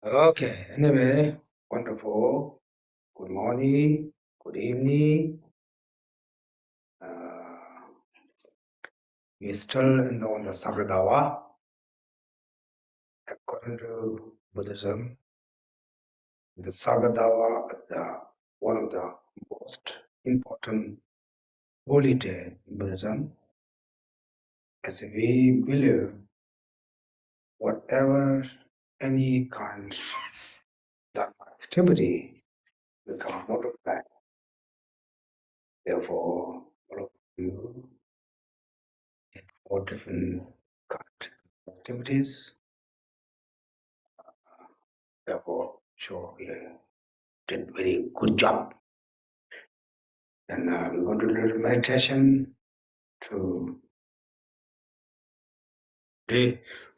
Okay, anyway, wonderful. Good morning, good evening. We're still on the Sagadawa. According to Buddhism, the Sagadawa is one of the most important holy day in Buddhism, as we believe whatever any kind of activity become multiplied. Therefore, all of you for different kind of activities. Therefore, sure, we did very good job. And we're going to do a little meditation to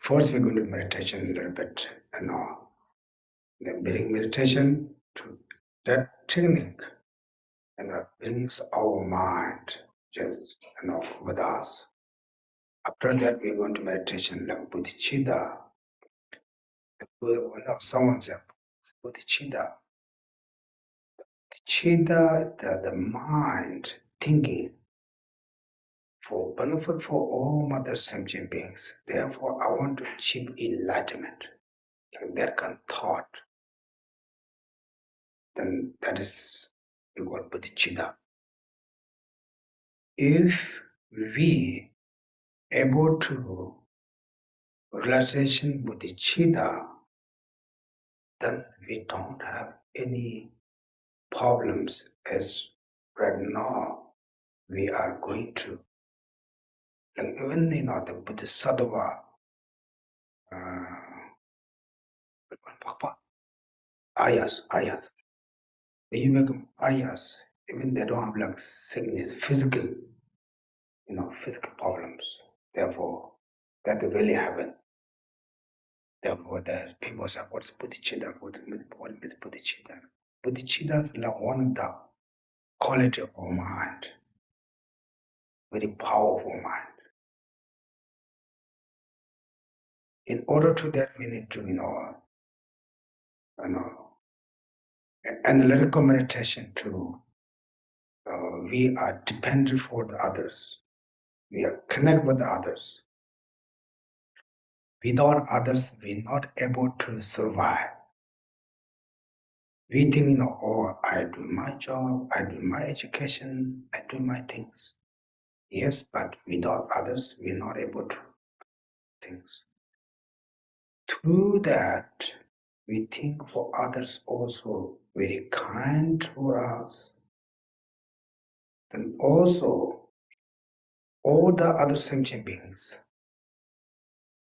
first we're going to do meditation a little bit, and then bring meditation to that technique, and that brings our mind just with us. After that, we're going to meditation like bodhicitta. Someone said bodhicitta. Bodhicitta, the mind thinking for benefit for all mother sentient beings. Therefore, I want to achieve enlightenment. Like that kind of thought, then that is equal bodhicitta. If we able to realization bodhicitta, then we don't have any problems as right now we are going to. And even the Bodhisattva Aryas, when you become Aryas, even they don't have like sickness, physical problems. Therefore, that really happen. Therefore, the people say, what's bodhicitta? What is bodhicitta? Bodhicitta is like one of the quality of our mind, very powerful mind. In order to that, we need to, analytical meditation too. We are dependent for the others. We are connected with the others. Without others, we're not able to survive. We think, I do my job, I do my education, I do my things. Yes, but without others, we're not able to do things. Through that, we think for others also very kind for us. Then also, all the other sentient beings,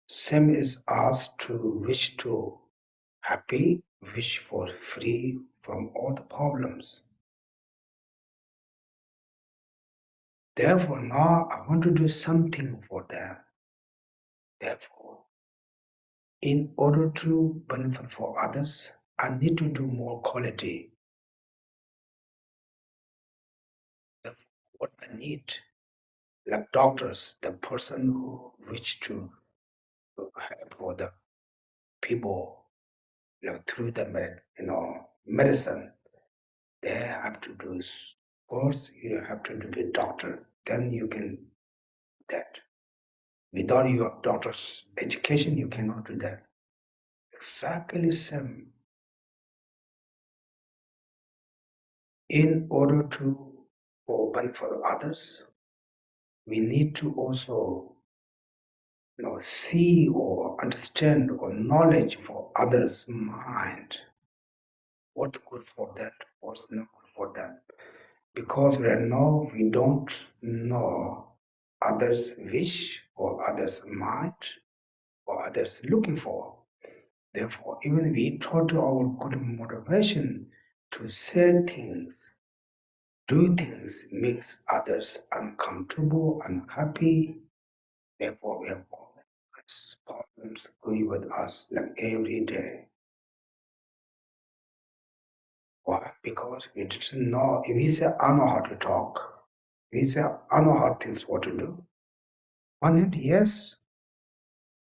same as us to wish to happy, wish for free from all the problems. Therefore, now I want to do something for them. Therefore, in order to benefit for others, I need to do more quality. What I need, like doctors, the person who wish to help for the people, through the medicine, they have to do. First, you have to do the doctor, then you can do that. Without your doctor's education, you cannot do that. Exactly same. In order to open for others, we need to also see or understand or knowledge for others' mind. What's good for that, what's not good for them. Because right now we don't know others' wish or others' mind or others looking for. Therefore, even we try to our good motivation to say things, do things makes others uncomfortable, unhappy. Therefore, we have all these problems going with us like every day. Why? Because we didn't know. If we say, I know how to talk, we say, I know how things what to do. On hand, yes,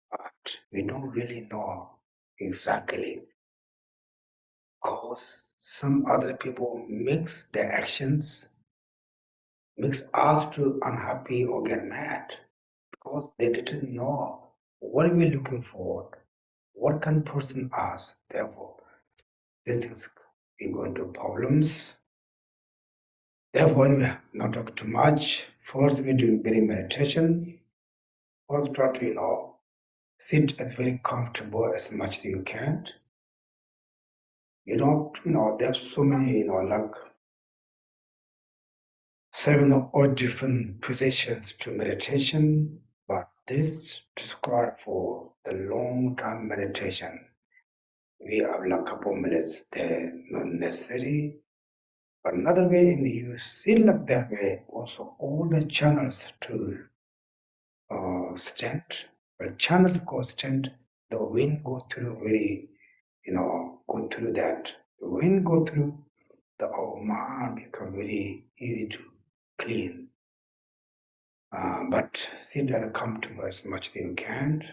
but we don't really know exactly. because some other people mix their actions, makes us to unhappy or get mad because they didn't know what we're looking for, what can person ask. Therefore, this is we go into problems. Therefore, we not talk too much. First, we do very meditation. First, try to sit as very comfortable as much as you can. You don't there's so many like 7 or 8 different positions to meditation, but this described for the long time meditation. We have like a couple minutes there, not necessary. But another way, in you see like that way, also all the channels to stand. But channels go stand, the wind go through very, go through that. The wind go through, the our mind become very easy to clean. But sit as comfortable as much as you can.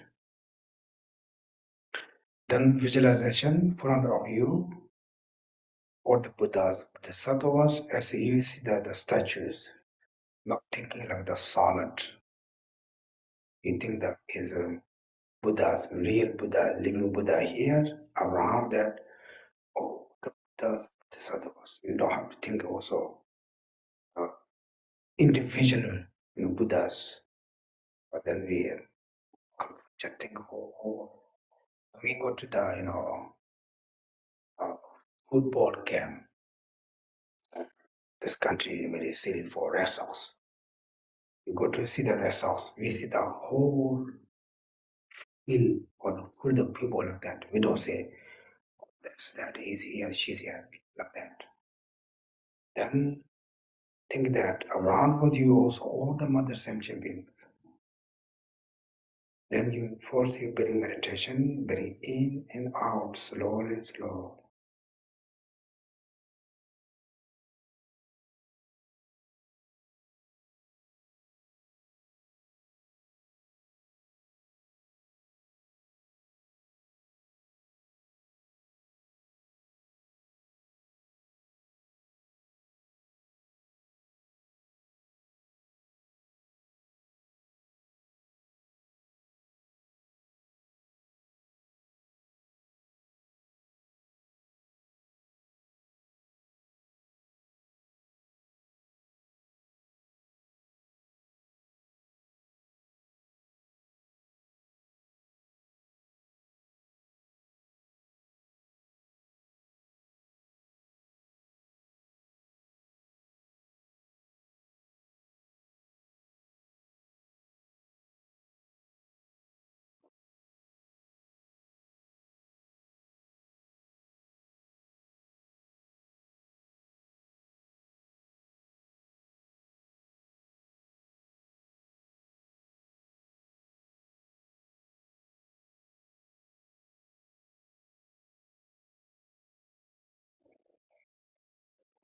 Then visualization in front of you, or the Buddhas, the Sattvas, as you see the statues, not thinking like the solid. You think that is a Buddha's real Buddha, living Buddha here, around that, oh, the Buddhas, the Sattvas. You don't have to think also individual, Buddhas. But then we just think, we go to the, football camp. This country is very serious for wrestles. You go to see the wrestles, we see the whole field or full of people like that. We don't say that he's here, she's here, like that. Then think that around with you also all the mother sentient beings. Then you force you build meditation, very in and out, slowly, slow.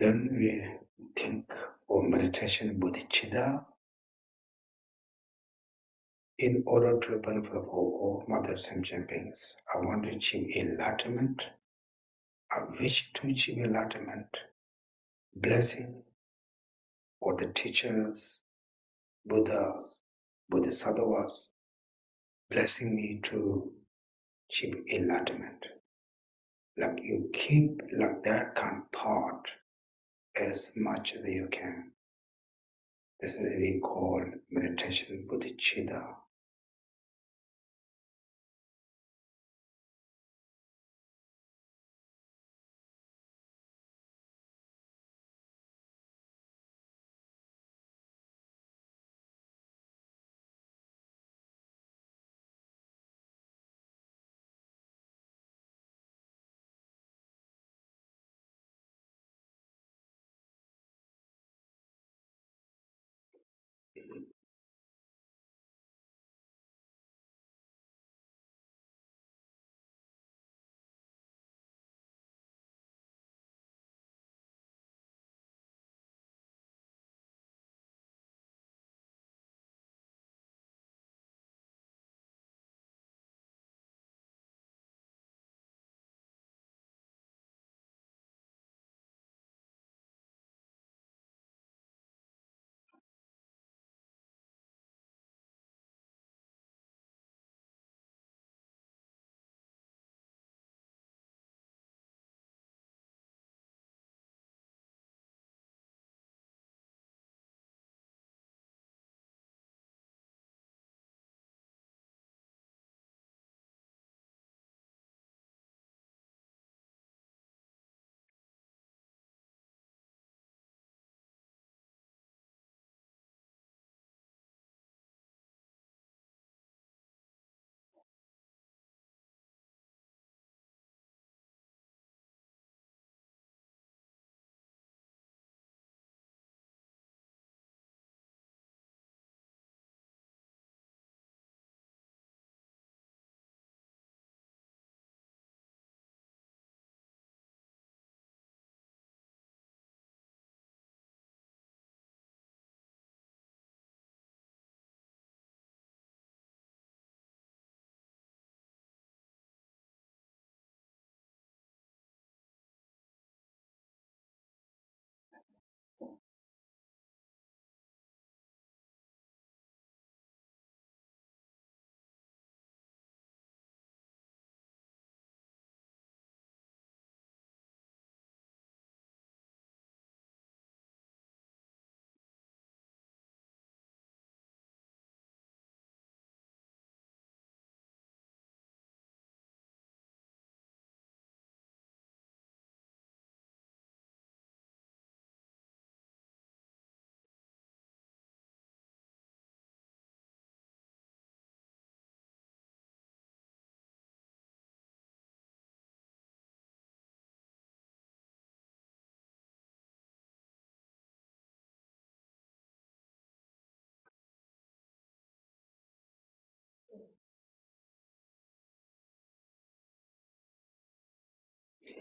Then we think of meditation bodhicitta in order to benefit of all mother sentient beings. I want to achieve enlightenment. I wish to achieve enlightenment. Blessing or the teachers, Buddhas, Bodhisattvas, blessing me to achieve enlightenment. Like you keep like that kind of thought as much as you can. This is what we call meditation bodhicitta.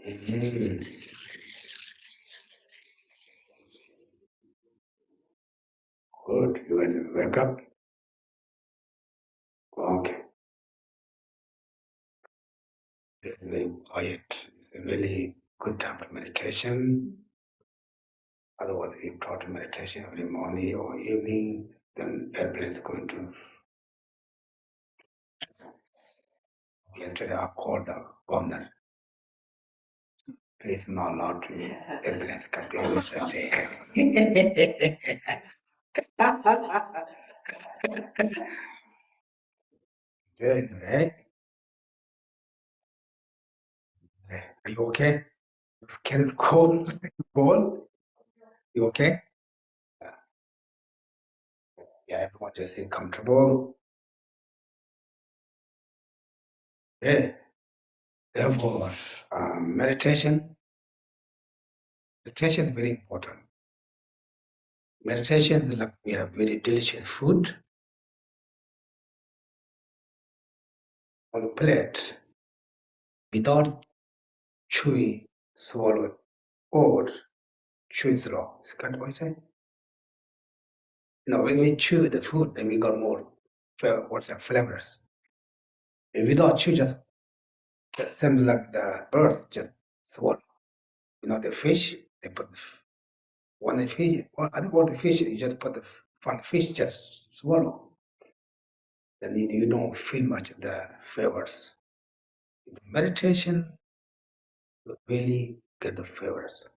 Good. You will wake up. Okay. It's very quiet. It's a really good time for meditation. Otherwise, if you taught meditation every morning or evening, then airplane is going to. Yesterday, I called the governor. Please not allowed to airplanes come to university. Good, right? Are you okay? Skin is cold. Cold? You okay? Yeah, everyone just feel comfortable. Yeah. Therefore, meditation is very important. Meditation is like we have very delicious food on the plate without chewing, swallow, or chewing slow. Is that what I say? When we chew the food, then we got more flavors. If we don't chew, just seems like the birds just swallow. The fish, they put one the fish, I think what the fish, you just put the fish just swallow. Then you don't feel much the flavors. Meditation, you really get the flavors.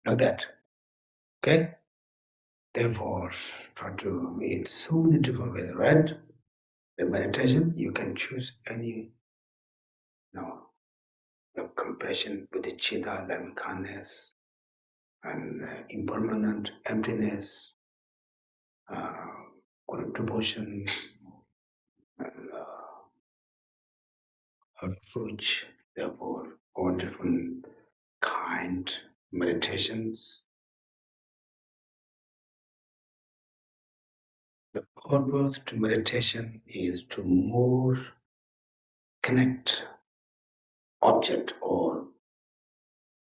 Like that. Okay? Therefore, try to eat so many different ways, right? The meditation, you can choose any, compassion, bodhicitta, loving kindness, and impermanent emptiness, devotion, and approach, therefore, all different kind meditations. The purpose to meditation is to more connect object or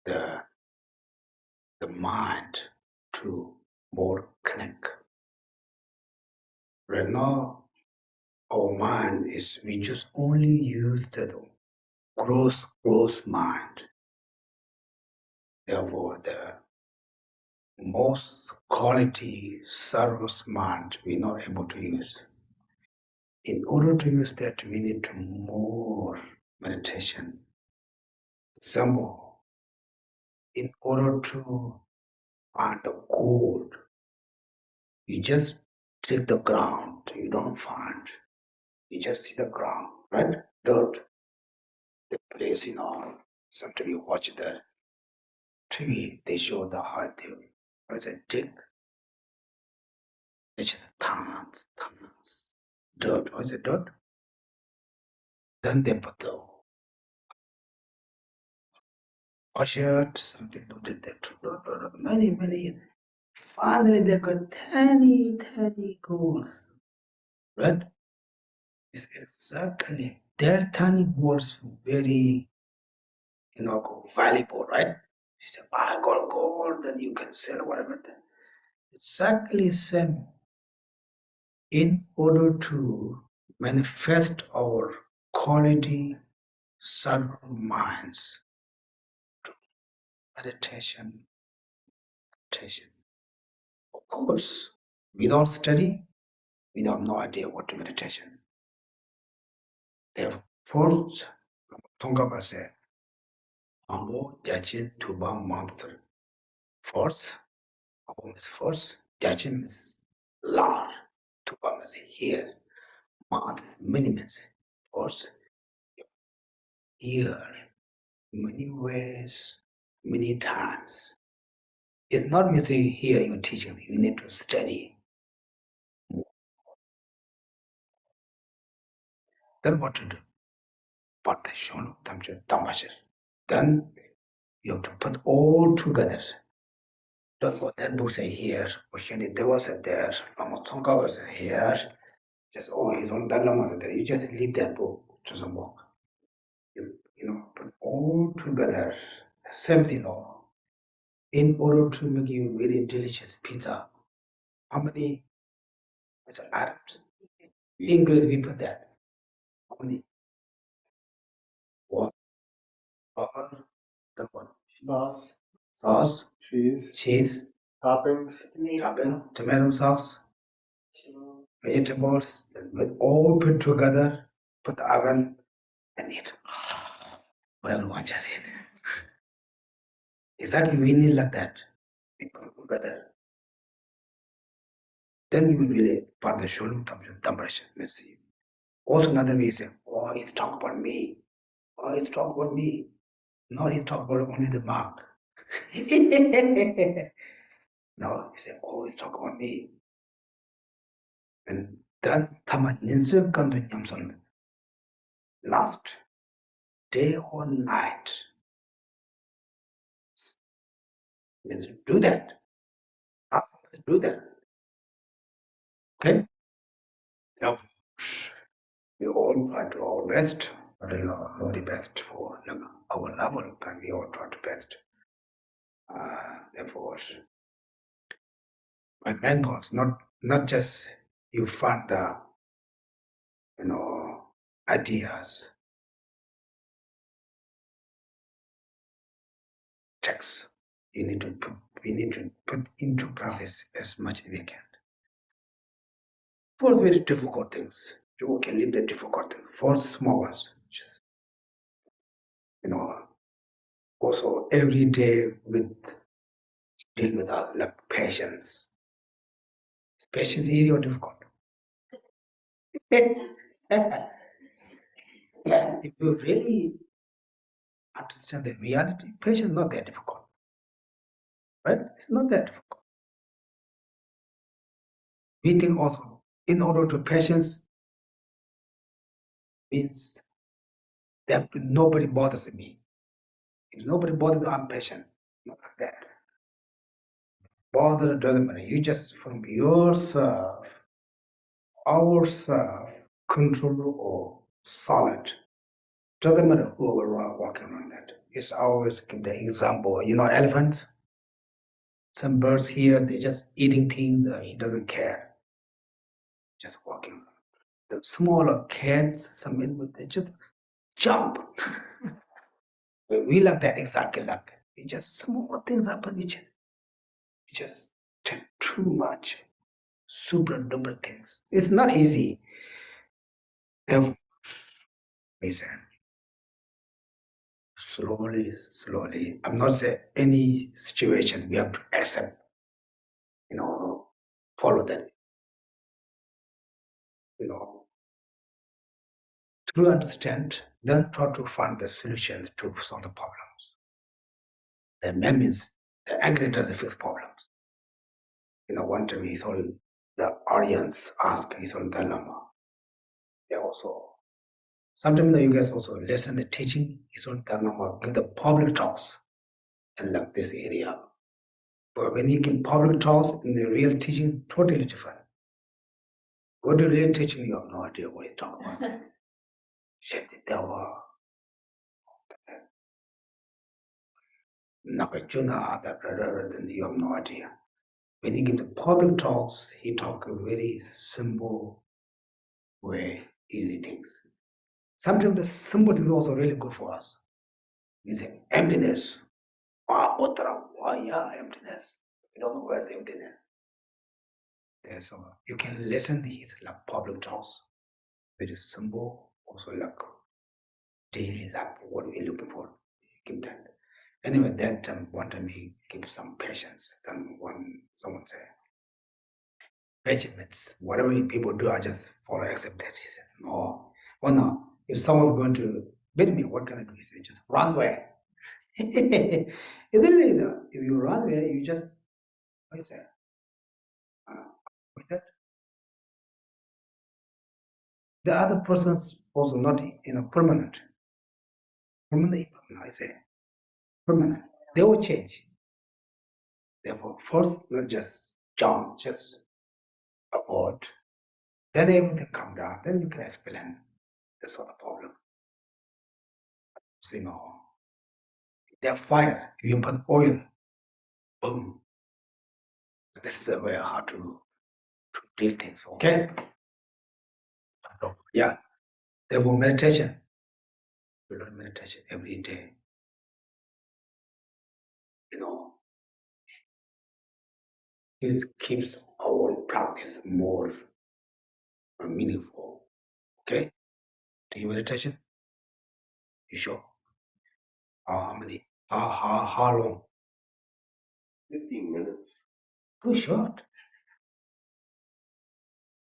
the mind to more connect. Right now, our mind is, we just only use the gross mind. Therefore, the most quality service mind we're not able to use. In order to use that, we need to more meditation. Example, in order to find the gold, you just dig the ground, you don't find. You just see the ground, right? Dirt, the place, sometimes you watch the tree, they show the how they dig, it's just tons, dirt, what's it dirt? Then they put the orchard, something did that. Many. Finally, they got tiny goals, right? It's exactly their tiny goals very, valuable, right? You say, I got gold, then you can sell whatever. Exactly same. In order to manifest our quality subtle minds, meditation. Of course, without study, we have no idea what meditation. Therefore, first, Tongkapa said, Ambo Jachin Tuba Monster. First, Ambo is first, Jachin is large, Tuba is here, Mount is minimus. First, here, many ways, many times. It's not merely here you're teaching, you need to study. That's what to do. But the Shon Tamashir. Then you have to put all together. That's what that books are here. Shantideva was there. Lama Tsongkhapa was here. Just His own that Lama was there. You just leave that book to some book. Put all together, same thing. In order to make you very delicious pizza, how many items? English we put that. How many? What? That one. Sauce, cheese, toppings, tomato sauce, vegetables, with all put together, put the oven and eat. Well, watch us it. Exactly, we need like that. We put together. Then you will really part the shalom temperature. Let's see. Also another way say, oh, he's talking about me. Oh, he's talking about me. No, he's talking about only the mark. No, he said, oh, he's talking about me. And then Tama Ninsu Kandu Nyamson. Last day or night. Means do that. Do that. Okay? Now, we all try to our best, but not the best for our level, but we all try to best. Therefore, my main was not just you find the ideas, texts. We need to put into practice as much as we can. For very difficult things, you can leave the difficult things. For small ones, just also every day with deal with like patience. Is patience easy or difficult? If you really understand the reality, patience is not that difficult, right? It's not that difficult. We think also, in order to patience means that nobody bothers me. If nobody bothers me, I'm patient. Not like that. Bother doesn't matter. You just from yourself, ourself, control or solid. Doesn't matter who are walking around that. It's always give the example. Elephants. Some birds here, they just eating things. He doesn't care. Just walking around. The smaller cats, some animals, they just jump. We like that exactly like. It just small things happen. We just take too much. Super duper things. It's not easy. Therefore, we say slowly. I'm not saying any situation we have to accept, follow that, to understand, then try to find the solutions to solve the problems. That means the anger doesn't fix problems. One time he told the audience ask his own Lama. They also sometimes you guys also listen the teaching his own Lama give the public talks in like this area. But when you give public talks in the real teaching, totally different. Go to real teaching, you have no idea what he's talking about. Shantideva, Nakajuna, then you have no idea. When he gives the public talks, he talks a very simple way, easy things. Sometimes the simple things are also really good for us. We say emptiness. Yeah, emptiness. We don't know where's emptiness. So you can listen to his like public talks, very simple, also like daily like what we're looking for. Give that. Anyway, that time one time he gave some patience. Then someone said, patience, whatever people do, I just follow, accept that. He said, no. Well, no. If someone's going to beat me, what can I do? He said, just run away. If you run away, you just, what you say? With that, the other person's also not permanent. Permanent, I say, permanent. They will change. Therefore, first, not just jump, just avoid. Then everything come down. Then you can explain the sort of problem. you know, they're fire. You put oil, boom. This is a way how to deal things. Okay. Yeah. Therefore, meditation. We learn meditation every day. You know, it keeps our practice more meaningful. Okay. Do you meditation? You sure? How many? How long? 15 minutes. Too short.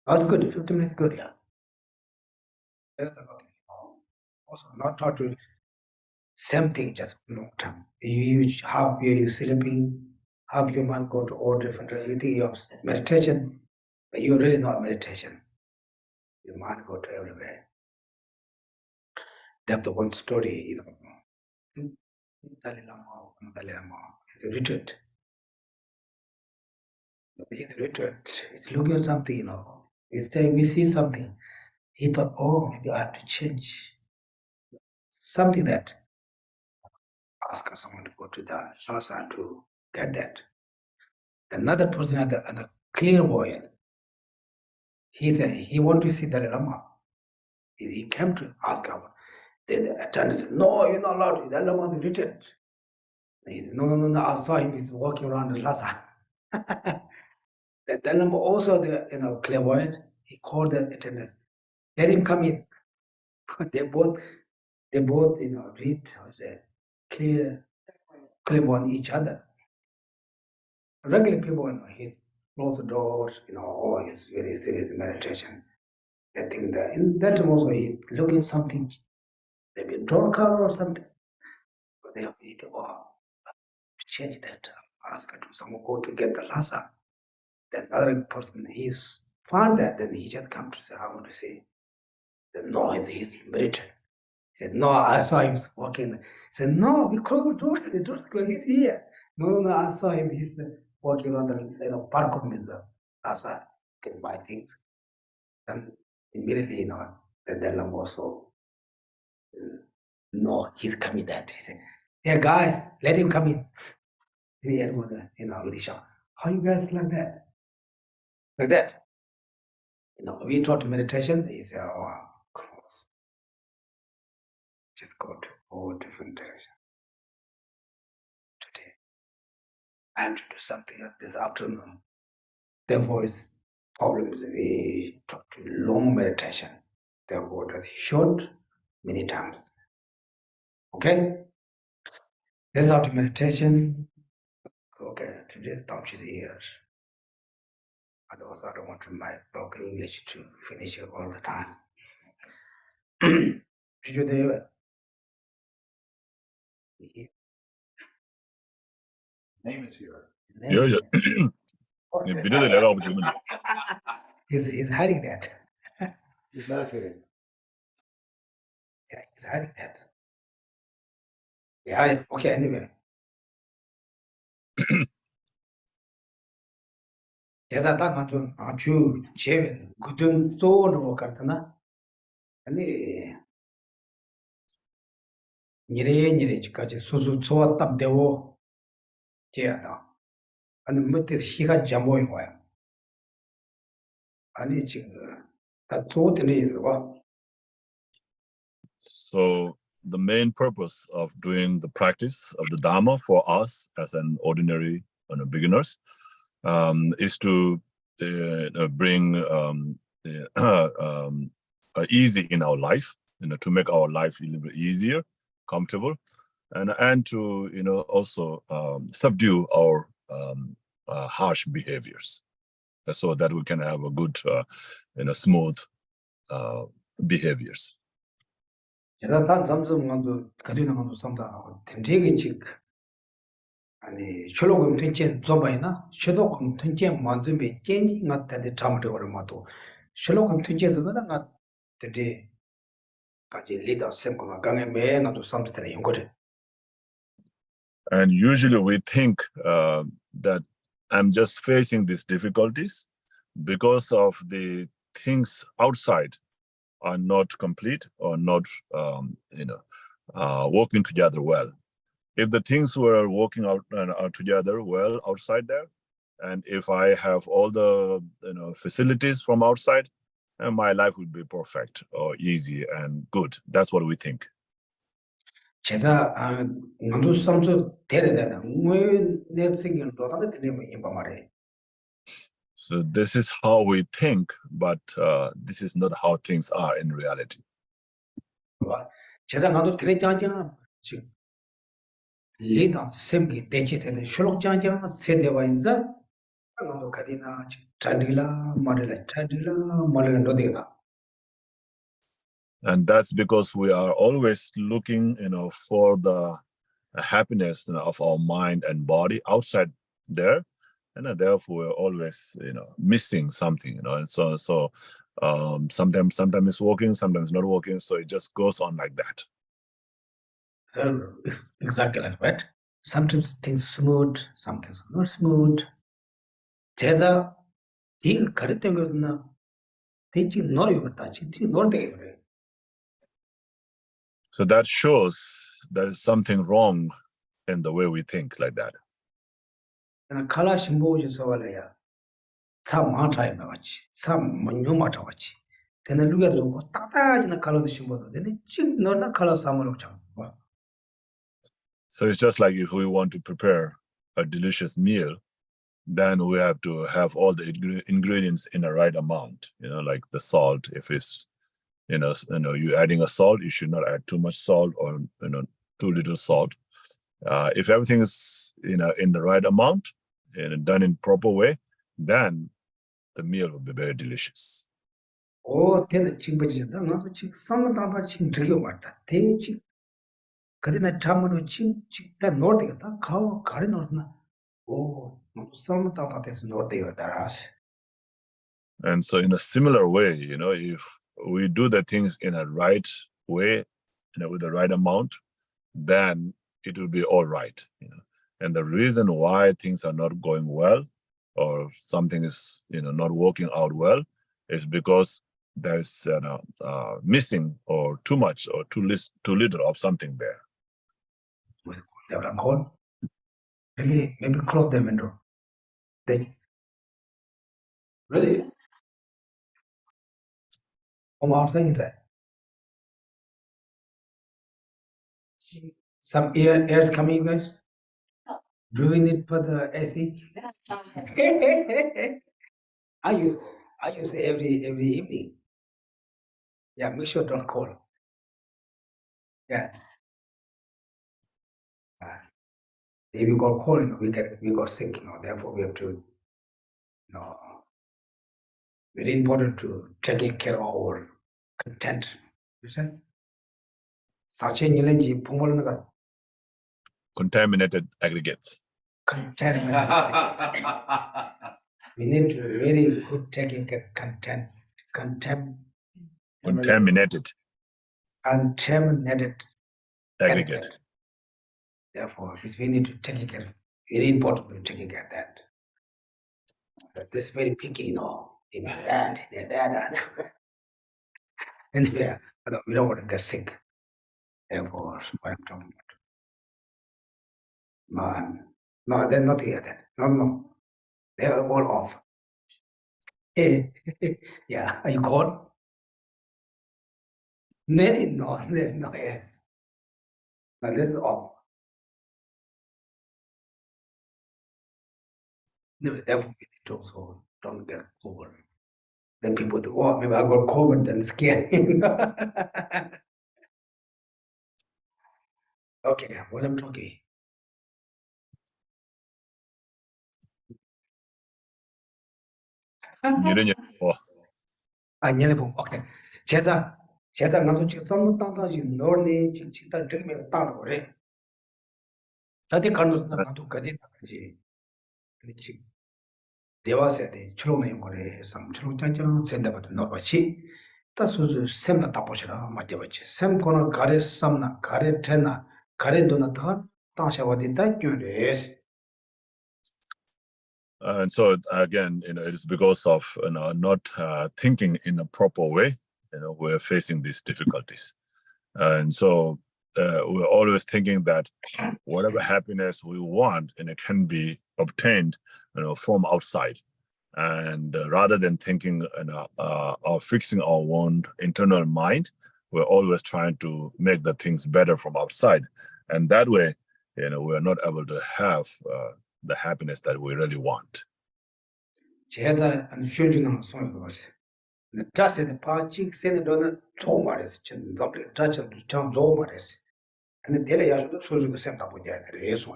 That's good. 15 minutes is good, yeah. Also, not taught to same thing, just long time. You have you sleeping, have your mind go to all different. You think you're meditation, but you're really not meditation. Your mind go to everywhere. That's the one story, you know. Dalai Lama is a retreat. In the retreat, he's looking at something, you know. He's saying, we see something. He thought, oh, maybe I have to change something that ask someone to go to the Lhasa to get that. Another person had a clairvoyant. He said he wanted to see Dalai Lama. He came to ask him. The attendant said, no, you're not allowed. Dalai Lama is retreat. He said, no, I saw him. He's walking around the Lhasa. The Dalai Lama also, the clairvoyant, he called the attendant. Let him come in. They both read clairvoyant each other. Regular people, he's close the door, he's very serious meditation. I think that in that also he's looking something, maybe darker or something. But they have to change that. Ask to someone go to get the Lhasa. That other person, he's found that, then he just come to say, I want to see. Then no, he's meditating. He said, no, I saw him walking. He said, no, we close the door. The door's closed. He's here. No, I saw him. He's walking around the park of the Lhasa, can buy things. And immediately, the Dalai Lama also, no, he's coming that. He said, yeah, guys, let him come in. He had one, Lisha. How you guys like that? Like that. We taught meditation. He said, oh, close. Just go to all different directions. Today, I have to do something this afternoon. Therefore, it's problems. We taught long meditation. Therefore, that's short many times. Okay? This is how to meditation. Okay, today talk to the ears. Otherwise, I don't want to my broken English to finish it all the time. Did you do it? Name is here. Yeah. He's hiding that. He's meditating. Yeah, he's hiding that. Yeah, okay, anyway. 대다 딱 맞죠. 아주 제외 그든 소로 같으나 아니 니레니레까지 수수 소와 딱 되고 제야다. 아니 뭐때 시간 잠모이 거야. 아니 지금 다 소들이 와. So the main purpose of doing the practice of the Dharma for us as an ordinary beginners is to bring easy in our life, to make our life a little bit easier, comfortable, and to also subdue our harsh behaviors, so that we can have a good, smooth behaviors. 제가 단 점점 먼저 가리는 것도 상다. 되게 직 아니 셜록은 된체 좀바이나 셜록은 된체 만들면 쩐지 같다데 참을 얼마도 셜록은 된체도 나가 되게 까지 리더 셈거나 강에 매나도 삼들이 연거래. And usually we think that I'm just facing these difficulties because of the things outside are not complete or not, working together well. If the things were working out together well outside there, and if I have all the facilities from outside, my life would be perfect or easy and good. That's what we think. 제가 남도 삼수 데려다가 왜내 생긴 도다가 되는 거 말해. So this is how we think, but this is not how things are in reality. 제가 나도 데려다가 지금 리더 샘기 대체되는 쇼록장장 세대와 인자 나도 가디나 찬딜라 말을 찬딜라 말을 노데가. And that's because we are always looking, for the happiness of our mind and body outside there, and therefore we're always, missing something, and so sometimes it's working, sometimes not working, so it just goes on like that. Exactly like that. Sometimes things smooth, sometimes not smooth. 제가 이 가르친 것은 대체 노력했다, 진짜 노력되게 그래. So that shows there is something wrong in the way we think like that. 칼라 신보주서 말이야. 참 많다이 나왔지. 참 많이 왔지. 되는 루가도 따다지는 칼라도 신보도 되네. 지금 너나 칼라 사물로 참. So it's just like if we want to prepare a delicious meal, then we have to have all the ingredients in the right amount, like the salt. If it's, you're adding a salt, you should not add too much salt or, too little salt. If everything is, in the right amount and done in proper way, then the meal will be very delicious. 오, 되는 지금 보지다. 나도 지금 삼만다바 지금 들려 왔다. 대지. 그때나 잠으로 지금 다 노르되겠다. 가리 노르나. 오, 삼만다바 돼서 노르되겠다. And so in a similar way, if we do the things in a right way, with the right amount, then it will be all right. And the reason why things are not going well or something is not working out well is because there's missing or too much or too little of something there. Maybe close the window. Really? Outside inside. Some air is coming, guys. Do we need for the AC? I use every evening. Yeah, make sure don't call. Yeah. If you got cold, we got sick. Therefore, we have to. Very important to taking care of our content. You said. Contaminated aggregates. Contaminated. We need to very good taking care contaminated. Contaminated Aggregate. Therefore, we need to take care. Very important to take care of that. This very picky, in that. And we don't want to get sick. Therefore, what I'm talking about. No, they're not here then. No. They are all off. Yeah, are you cold? No, yes. No, this is off. No, therefore, we need to also don't get over. Then people think, oh, maybe I got COVID, then scared. Okay, what I'm talking. 오케이. 제자 나도 지금 선물 따다지 너네 지금 진짜 들으면 따로 그래. 다들 가는 나도 가지 나가지. 근데 지금 대화해야 돼. 출렁내용 거래. 출렁장장 센다부터 넣어봤지. 따서 샘나 다 보시라 맞죠. 샘 거는 가래 삼나 가래 테나 가래 도나 다 따셔와딘다 교레스. And so again, it is because of not thinking in a proper way. We're facing these difficulties, and so we're always thinking that whatever happiness we want, and it can be obtained, from outside. And rather than thinking or fixing our own internal mind, we're always trying to make the things better from outside. And that way, we're not able to have the happiness that we really want. 제자 안 쉬어주는 소리 것이. 자세의 파직 세는 도마레스 전 답을 자체 좀 도마레스. 근데 내려야도 소리가 생각 보자. 그래서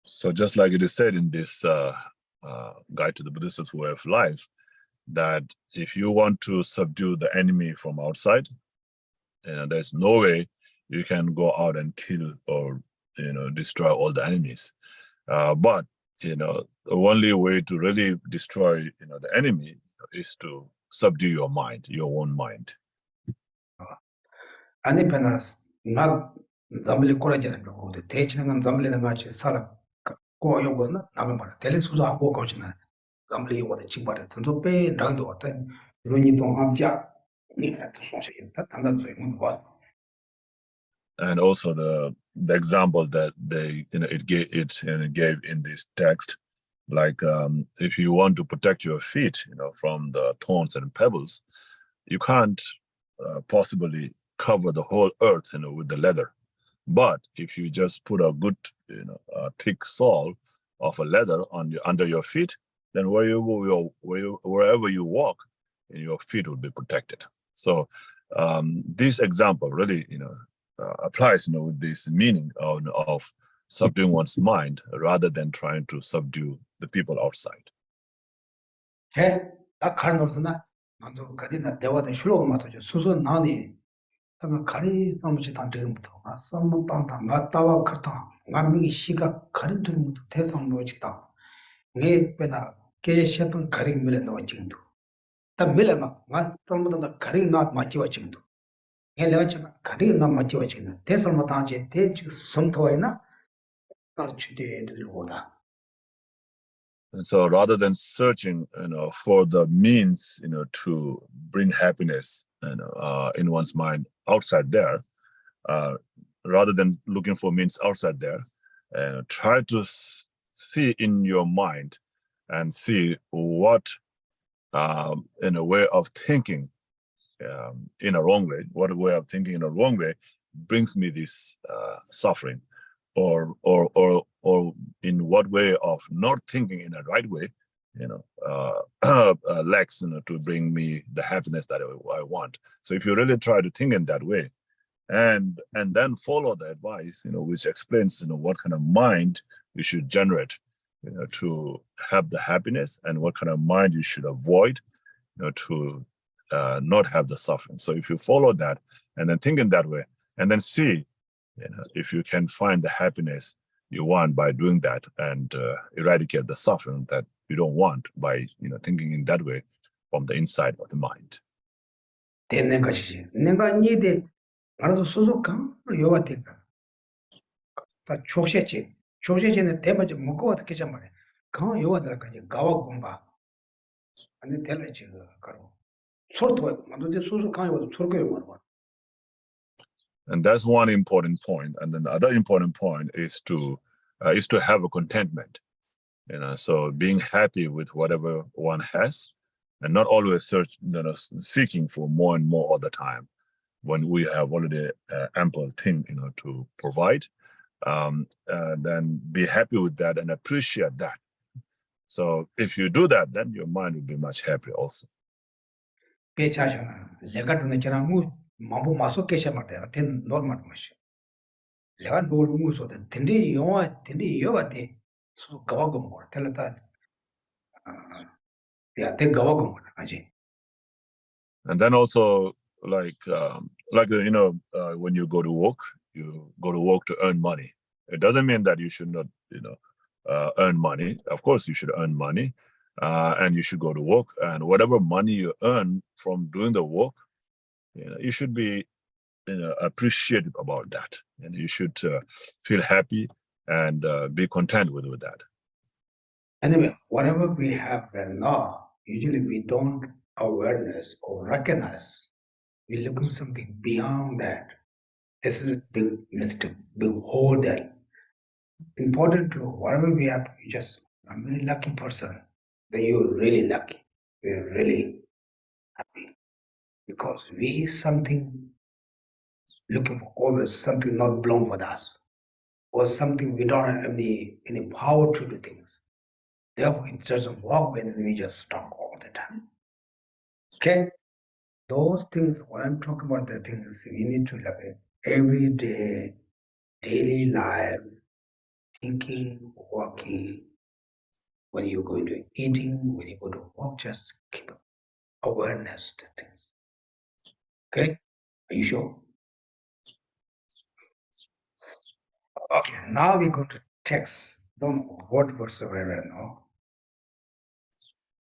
So just like it is said in this Guide to the Bodhisattva Way of Life, that if you want to subdue the enemy from outside, there's no way you can go out and kill or destroy all the enemies. But the only way to really destroy the enemy is to subdue your mind, your own mind. 아니 페나스 나 잠블이 꼬라지는 거 대치는 잠블이는 같이 살아 고요거나 나면 말아 텔레수도 하고 거지나 잠블이 요거도 직발에 던도 빼 나도 어떤 이론이 동함자 니가 또 소식이 다 단단 소용은 봐. And also the example that they it gave in this text, like if you want to protect your feet from the thorns and pebbles, you can't possibly cover the whole earth with the leather. But if you just put a good thick sole of a leather under your feet, then wherever you walk, your feet will be protected. So this example really applies with this meaning of subduing one's mind rather than trying to subdue the people outside. 해, 딱 가는 거구나. 나도 가디나 대화된 술로 맞죠. 수수 나니. 그러면 가리 삼지 단들부터 아 삼문 땅다 맞다와 같다. 남미 시가 가린 들부터 대상 놓지다. 네 빼다 계셔던 가리 밀에 놓은 정도. 다 밀에 막나 삼문다 가리 나 맞지와 정도. 얘네가 가리 나 맞지와 정도. 대상 못하지 대지 손토에나 나 주대들 오다. And so rather than searching, for the means, to bring happiness, in one's mind outside there, rather than looking for means outside there, try to see in your mind and see what, in a way of thinking in a wrong way, what a way of thinking in a wrong way brings me this suffering. Or in what way of not thinking in a right way, lacks to bring me the happiness that I want. So if you really try to think in that way, and then follow the advice, which explains, what kind of mind you should generate, to have the happiness, and what kind of mind you should avoid, to not have the suffering. So if you follow that and then think in that way, and then see, if you can find the happiness you want by doing that, and eradicate the suffering that you don't want by thinking in that way from the inside of the mind. 되는 것이지. 내가 니데 알아서 소속감 요가 될까. 다 조세지. 조세지는 대마지 먹고 어떻게 좀 말해. 강 요가 될 거지. 가와 공바. 아니 될지 가로. 소토 만도데 소속감 요도 소속요 말고. And that's one important point. And then the other important point is to have a contentment. So being happy with whatever one has, and not always seeking for more and more all the time when we have already ample thing, to provide. Then be happy with that and appreciate that. So if you do that, then your mind will be much happier also. 마부 마소 계셔 말이야. 된 노르만 것이. 내가 노르고 소데 된디 요가 돼. 소 가와고 뭐 telata. 야, 된 가와고 뭐 하지. And then also like when you go to work to earn money. It doesn't mean that you should not earn money. Of course you should earn money, and you should go to work, and whatever money you earn from doing the work, you should be appreciative about that, and you should feel happy and be content with that. Anyway, whatever we have right now, usually we don't awareness or recognize. We look at something beyond that. This is a big mistake, big hole there. Important to whatever we have, you just, I'm a very lucky person. Then you're really lucky. We're really happy because we something looking for always something not belong with us or something we don't have any power to do things. Therefore, it doesn't work when we just talk all the time. Okay? Those things, what I'm talking about, the things we need to look at every day, daily life, thinking, walking, when you go into eating, when you go to work, just keep awareness to things. Okay? Are you sure? Okay, now we go to text. Don't know what verse right now.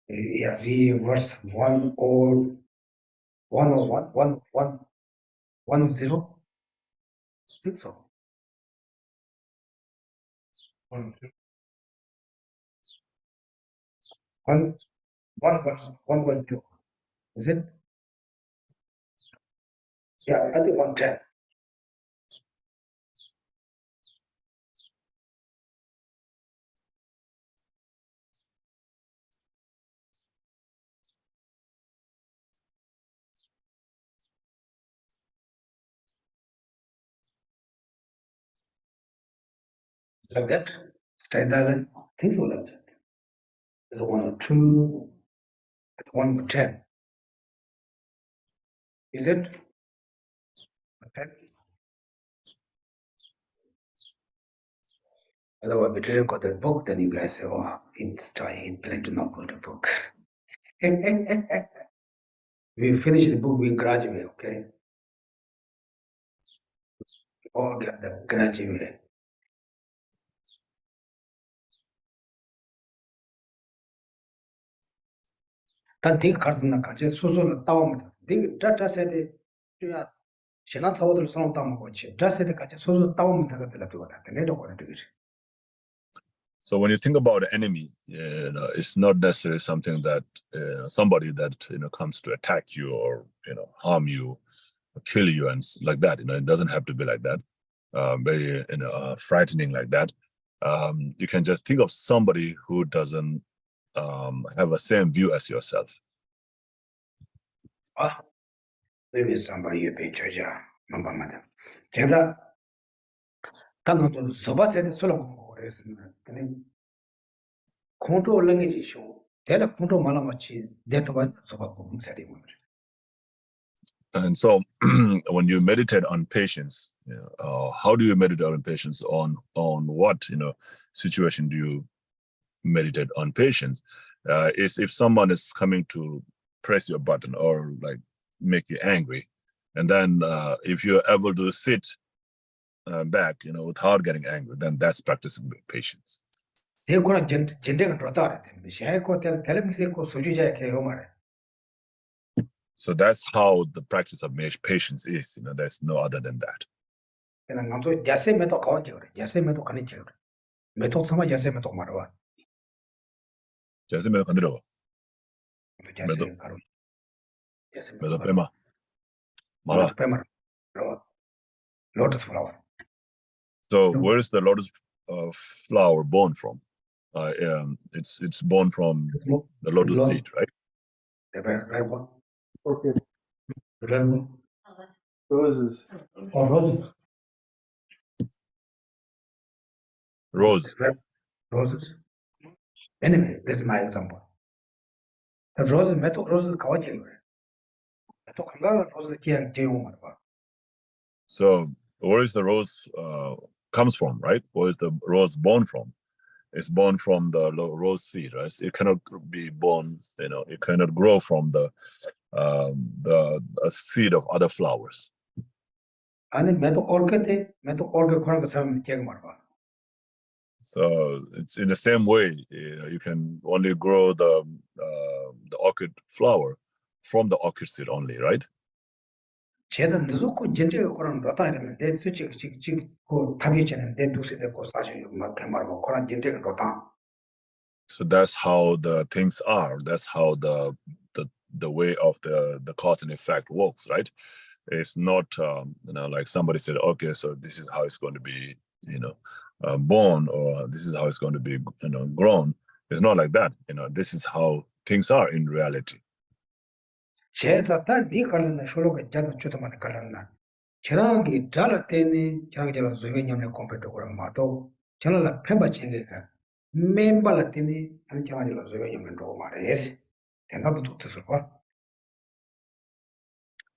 Yeah, we verse 101, 110. I think so. 112. Is it? Yeah, I think 110. Like that? Straight Dalai? I think so like that. There's 102. It's 110. Is it? 110? Otherwise, we didn't got the book, then you guys say, oh, it's trying, it's planning to not go to book. We finish the book, we graduate, okay? All get the graduate. 단 되게 가르친다 같이 소소를 따오면 되게 자자세대 주야 신앙 사고들 사람 따오고 있지 자세대 같이 소소 따오면 되가 별로 다 내려 거는 되게. So when you think about the enemy, it's not necessarily something that somebody that comes to attack you or harm you, or kill you, and like that. It doesn't have to be like that. Very frightening like that. You can just think of somebody who doesn't have the same view as yourself. Maybe somebody you pay church, mama madam. 제가 단어도 소바세대 솔로 그랬으면 근데 컨트롤 랭귀지 쇼 대략 컨트롤 말아마치 데이터가 소바 공사돼 뭐. And so when you meditate on patience, how do you meditate on patience? On what situation do you meditate on patience? Is if someone is coming to press your button or like make you angry, and then if you're able to sit back, without getting angry, then that's practicing patience. 대고는 전쟁을 돌아다야 돼. 시아이코 텔레미스코 소주자에 개요 말해. So that's how the practice of patience is. There's no other than that. 그냥 남도 야세 메도 가운데 그래. 야세 메도 가는 지 그래. 메도 삼아 야세 메도 말아. 야세 메도 간들어. 메도 가로. 야세 메도 빼마. 말아. 빼마. Lotus flower. So where is the lotus flower born from? It's born from the lotus seed, right? The red one. Okay. The red one. Roses. Oh, roses. Rose. Roses. Anyway, this is my example. The roses, metal roses, kawaji. Metal kanga roses kiya kiyo marwa. So where is the rose comes from, right? Where is the rose born from? It's born from the rose seed, right? It cannot be born, it cannot grow from the seed of other flowers. 아니 metal orchid 그런 거 사면 kiya marwa. So it's in the same way, you can only grow the orchid flower from the orchid seed only, right? 쟤는 늦었고 진짜 그런 로타는 내 수치 지금 그 탐이체는 내 두세 되고 사실 막 말고 그런 진짜 로타. So that's how the things are. That's how the way of the cause and effect works, right? It's not, like somebody said, okay, so this is how it's going to be, born, or this is how it's going to be, grown. It's not like that. This is how things are in reality. Chiragi Jala Teni, Chagala Zuvenium compared to Mato, Chalala Pemba Chenga, Memba Latini, and Chagala Zuvenium and Roma. Yes, and not to the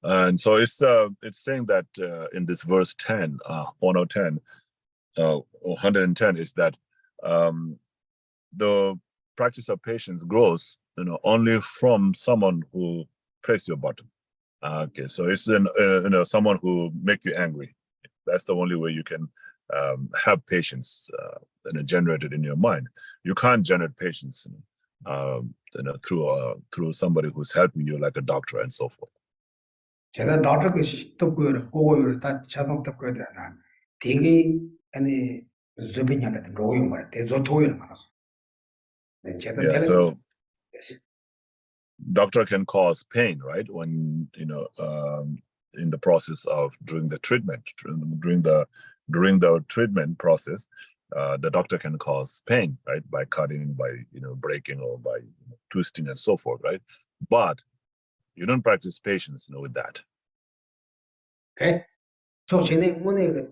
And so it's saying that in this verse 10, 110, 110 is that the practice of patience grows, only from someone who presses your button. Okay, so it's someone who makes you angry. That's the only way you can have patience generated in your mind. You can't generate patience through somebody who's helping you, like a doctor and so forth. 제가 doctor 그 고고를 다 자동 듣고 되나 되게 아니 zubinyam에 로용 말 대조 토요일 말았어. Yeah, so doctor can cause pain, right? When in the process of during the treatment process, the doctor can cause pain, right? By cutting, by breaking, or by twisting and so forth, right? But you don't practice patience, with that. Okay. So 제네 문에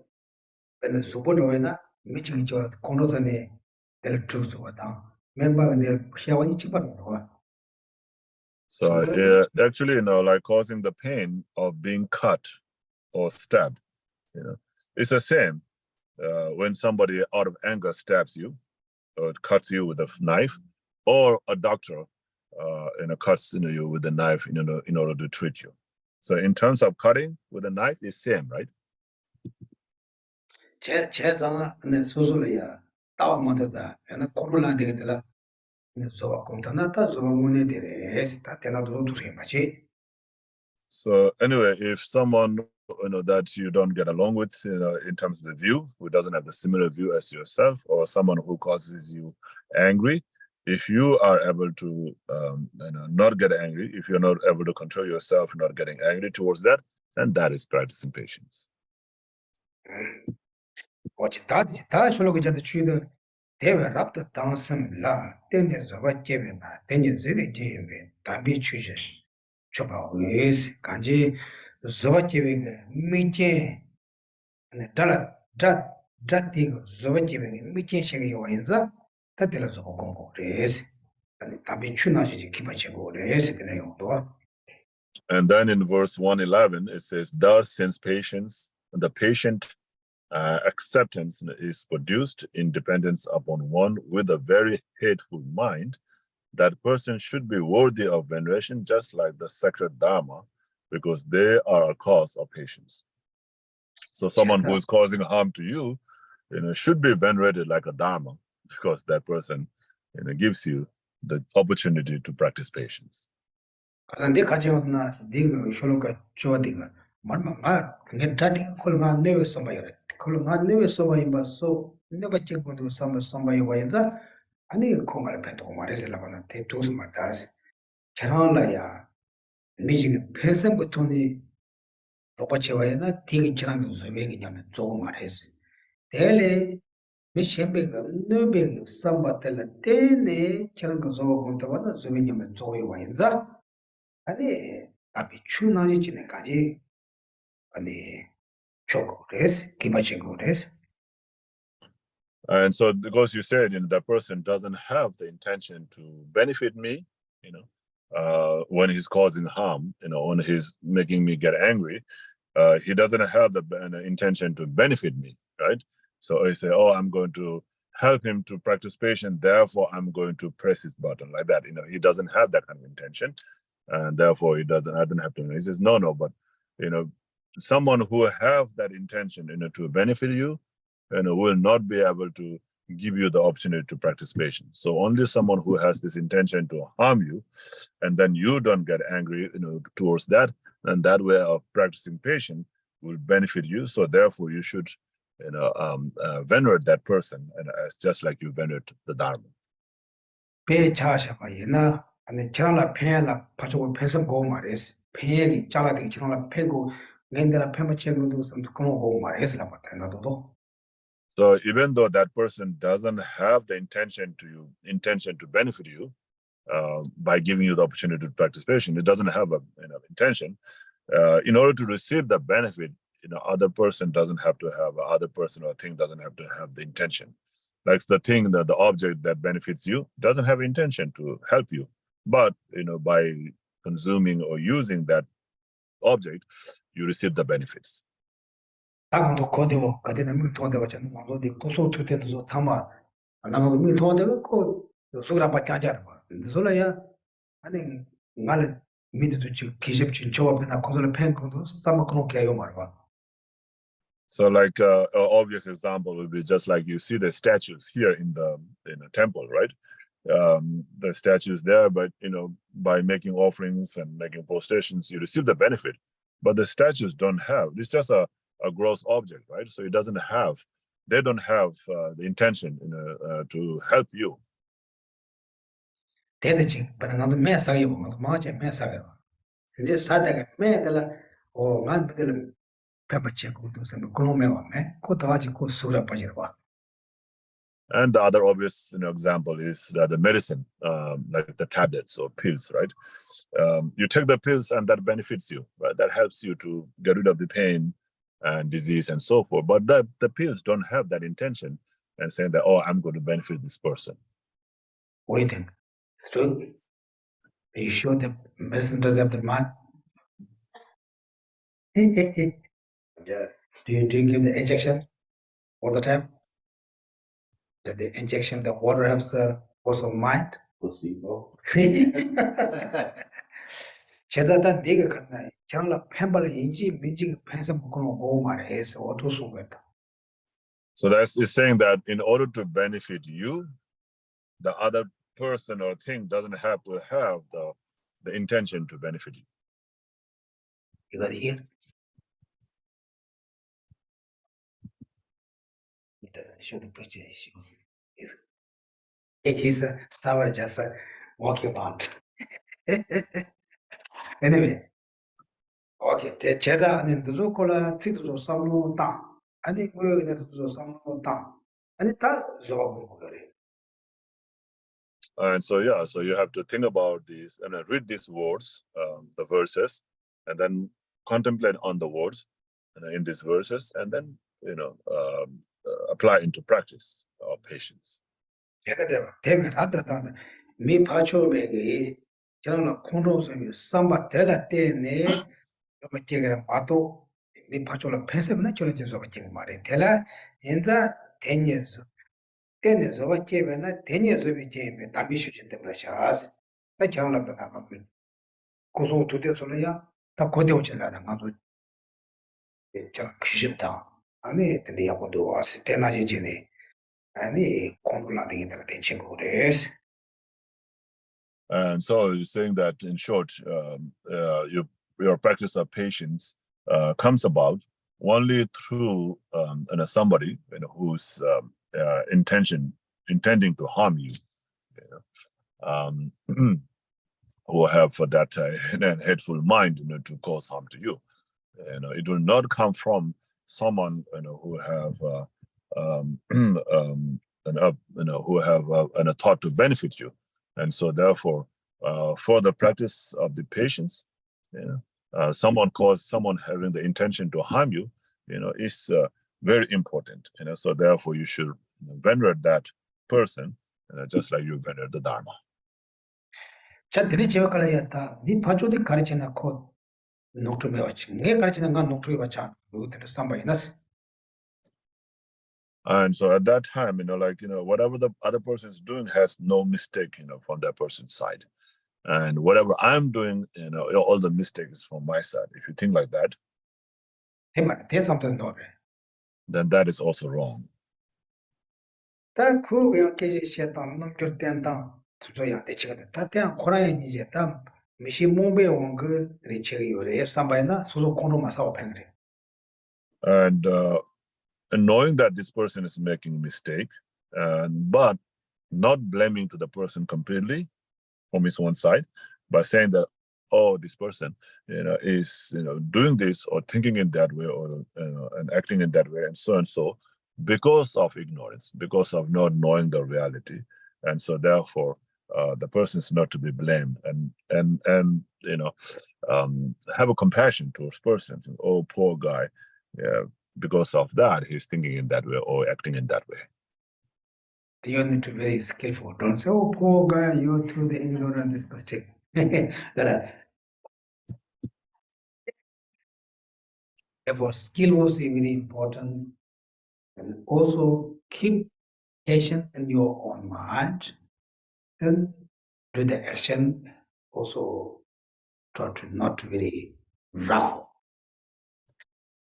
근데 수보로에나 미치기 저 코노선에 될 truth 왔다. 멤버인데 시야원이 찍어놓고. So actually, like causing the pain of being cut or stabbed, it's the same when somebody out of anger stabs you or cuts you with a knife, or a doctor cuts you with a knife in order to treat you. So in terms of cutting with a knife, it's same, right? 제가 내 소소리야 따와만다. 얘는 코로나 되게들라. So anyway, if someone that you don't get along with, in terms of the view, who doesn't have the similar view as yourself, or someone who causes you angry, if you are able to not get angry, if you're not able to control yourself, not getting angry towards that, then that is practicing patience. 대외 rapta 당선 라 텐데 저바 제베나 텐제 제베 제베 담비 취제 줘봐 왜스 간지 저바 제베 미체 네 달라 자티고 저바 제베 미체 시게 요인자 다들 저 공고 레스 아니 담비 취나지 기바치고 레스 그래요 또. And then in verse 111 it says, thus since patience, the patient acceptance is produced in dependence upon one with a very hateful mind, that person should be worthy of veneration just like the sacred Dharma, because they are a cause of patience. So someone who is causing harm to you, should be venerated like a Dharma, because that person gives you the opportunity to practice patience. 콜롱한네베 소바임바소 네바체고도 삼바이와인자 아니 콩알 펜도 말해서라고는 대도스 말다스 자랑라야 미지 패선부터니 로바체와이나 되게 지나는 소매기냐면 조금 말했어 대래 미셴베가 너베 삼바텔라 테네 저런 거 저거 본다고는 소매냐면 조이와인자 아니 앞이 추나지 지내까지 아니 And so because you said that person doesn't have the intention to benefit me, when he's causing harm, when he's making me get angry, he doesn't have the intention to benefit me, right? So I say, oh, I'm going to help him to practice patience, therefore I'm going to press his button like that. He doesn't have that kind of intention, and therefore I don't have to. He says, no, but someone who have that intention to benefit you will not be able to give you the opportunity to practice patience. So only someone who has this intention to harm you, and then you don't get angry towards that, and that way of practicing patience will benefit you. So therefore you should venerate that person, and as just like you venerate the Dharma. So even though that person doesn't have the intention to benefit you by giving you the opportunity to practice patience, it doesn't have a intention. In order to receive the benefit, other person doesn't have to have, other person or thing doesn't have to have the intention. Like the thing, the object that benefits you doesn't have intention to help you, but by consuming or using that object, you receive the benefits. So like an obvious example would be just like you see the statues here in the temple, right? The statues there, but by making offerings and making prostrations, you receive the benefit. But the statues don't have, it's just a gross object, right? So it doesn't have, they don't have the intention to help you. And the other obvious example is the medicine, like the tablets or pills, right? You take the pills and that benefits you, right? That helps you to get rid of the pain and disease and so forth. But the pills don't have that intention and saying that, oh, I'm going to benefit this person. What do you think? It's true? Are you sure the medicine doesn't have the mind? Yeah. Do you give the injection all the time? That the injection, the water has also mind? Placebo. 제다다 네가 갔나? 저랑 팬발 인지 민지 팬서 먹고는 오 말해서 어떻게 소거다. So that's is saying that in order to benefit you, the other person or thing doesn't have to have the intention to benefit you. You got to hear? He doesn't show the preacher. He's a sour just walking around. Anyway. Okay, the 제자 안에 누구콜라 티도 삼로 땅 아니 뭐여기도 삼로 땅 아니 다 저거 그래. And so so you have to think about these and read these words, the verses, and then contemplate on the words in these verses, and then apply into practice or patience. 제가 대면 하다다 미 파초베기 저는 콘로스에 삼바 대다 때네 좀 제가 봐도 미 파초를 펜세면 저는 저 같은 말이 대라 인자 대녀서 때네 저거 제베나 대녀서 비제베 담비슈진 때문에샤스 나 저는 나가 고소 두대서야 다 고대 오질라다 가서 저 귀신다 아니 들이하고도 와서 때나지 지네 아니 공부라는 게 된 친구들. And so you're saying that, in short, your practice of patience comes about only through somebody who's intending to harm you, who have that hateful mind to cause harm to you. It will not come from someone who have who have a thought to benefit you. And so therefore, for the practice of the patience, someone having the intention to harm you, is very important. So therefore you should venerate that person, just like you venerate the Dharma. 자, 들이 제가라야다. 니 파조디 가르치나 코 녹투메 왔지. 내 가르치는 건 녹투에 왔자. 그들을 삼바이나스. And so at that time, whatever the other person is doing has no mistake, from that person's side. And whatever I'm doing, all the mistakes from my side. If you think like that, there's something wrong. Then that is also wrong. 다 그거 계시했던 놈들 된다. 주저야 대치거든. 다 대한 코라인 이제 다 미시 몸에 온그 리체가 요래 삼바이나 소소 코로마 사업 행래. And knowing that this person is making a mistake, but not blaming to the person completely from his own side, by saying that, oh, this person, is, doing this or thinking in that way, or, and acting in that way, and so, because of ignorance, because of not knowing the reality. And so therefore, the person is not to be blamed, and have a compassion towards person. Oh, poor guy. Yeah, because of that, he's thinking in that way or acting in that way. You need to be very skillful. Don't say, oh, poor guy, you're through the ignorance, this mistake. Therefore, skill was very important. And also keep patience in your own mind. Then do the action. Also try to not very rough.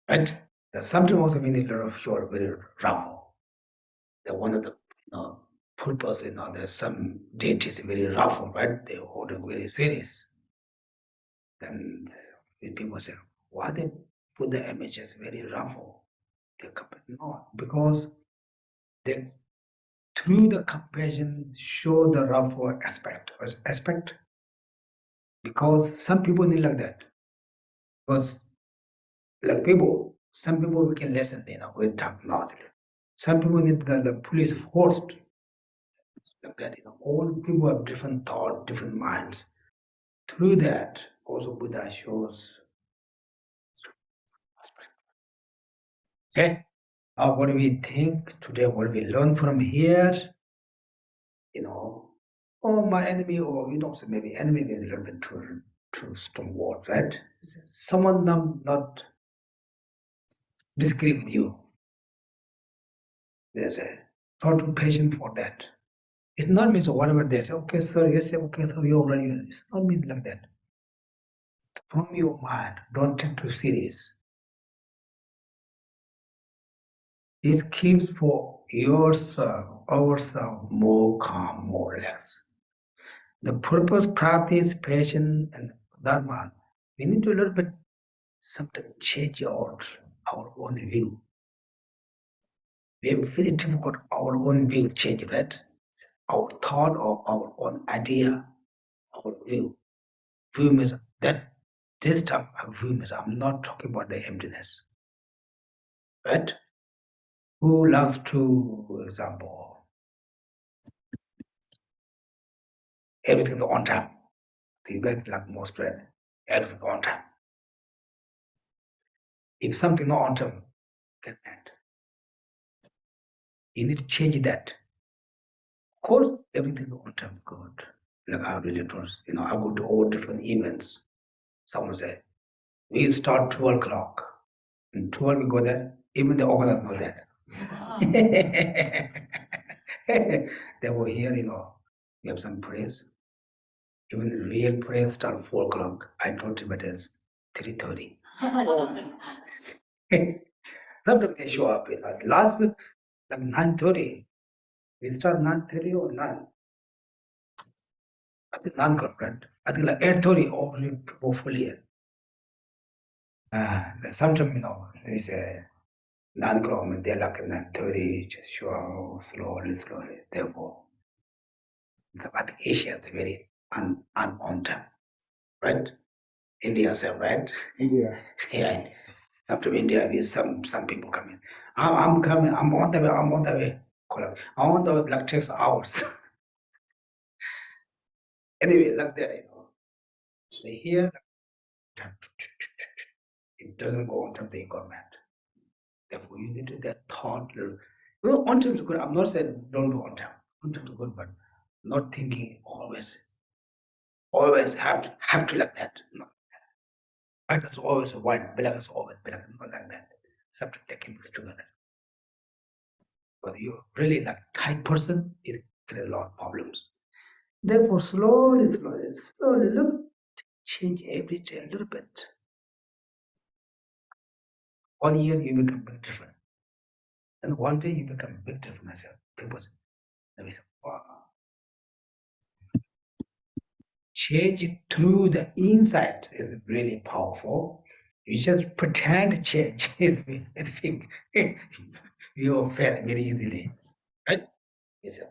Right? There's something also when you're very rough. The one of the purpose, there's some deities very rough, right? They hold it very serious. Then when people say, why they put the images very rough? No, because they through the compassion show the rough aspect. Because some people need like that. Because like some people we can listen, with technology. Some people need the police forced like that. All people have different thought, different minds. Through that, also Buddha shows aspect. Okay. What do we think today? What do we learn from here? Oh, my enemy, or so maybe enemy is a little bit too strong word, right? Someone not disagree with you. There's a total patient for that. It's not means whatever they say, okay, sir, yes, okay, sir, you're right. It's not mean like that. From your mind, don't take too serious. It keeps for yourself, ourselves more calm, more relaxed. The purpose, practice, patience, and dharma, we need to a little bit sometimes change our own view. We have very difficult our own view change, right? Our thought or our own idea, our view. View means that this time view means I'm not talking about the emptiness. Right? Who loves to, for example, everything on time? So you guys like more spread, everything on time. If something not on time, get mad. You need to change that. Of course, everything on time is good. Like our relatives, I go to all different events. Someone say, we start 12 o'clock. And 12 we go there, even the organizers know that. They were here, we have some prayers. Even the real prayers start 4 o'clock. I told Tibetans 3:30. Sometimes they show up. Last week, like 9:30. We start 9:30 or 9. I think 9 o'clock, right? I think like 8:30 already people fully in. Sometimes, there is a 9 o'clock, they're like 9:30, just show up slowly. Therefore, I think Asia is very on time, right? India, same, right? Yeah. Yeah. After India, we some people coming. I'm coming. I'm on the way. I want the like takes hours. Anyway, like that, They hear it doesn't go on time the government. Therefore, you need to that thought. On time is good. I'm not saying don't do on time. On time is good, but not thinking always have to like that. No. White is always white, black is always black, not like that. Something they can put together. Because you're really like type person, it create a lot of problems. Therefore, slowly, look, change every day a little bit. 1 year you become big different. And one day you become big different myself. People say, wow. Change it through the inside is really powerful. You just pretend change is big. You fail very easily. Right? You say,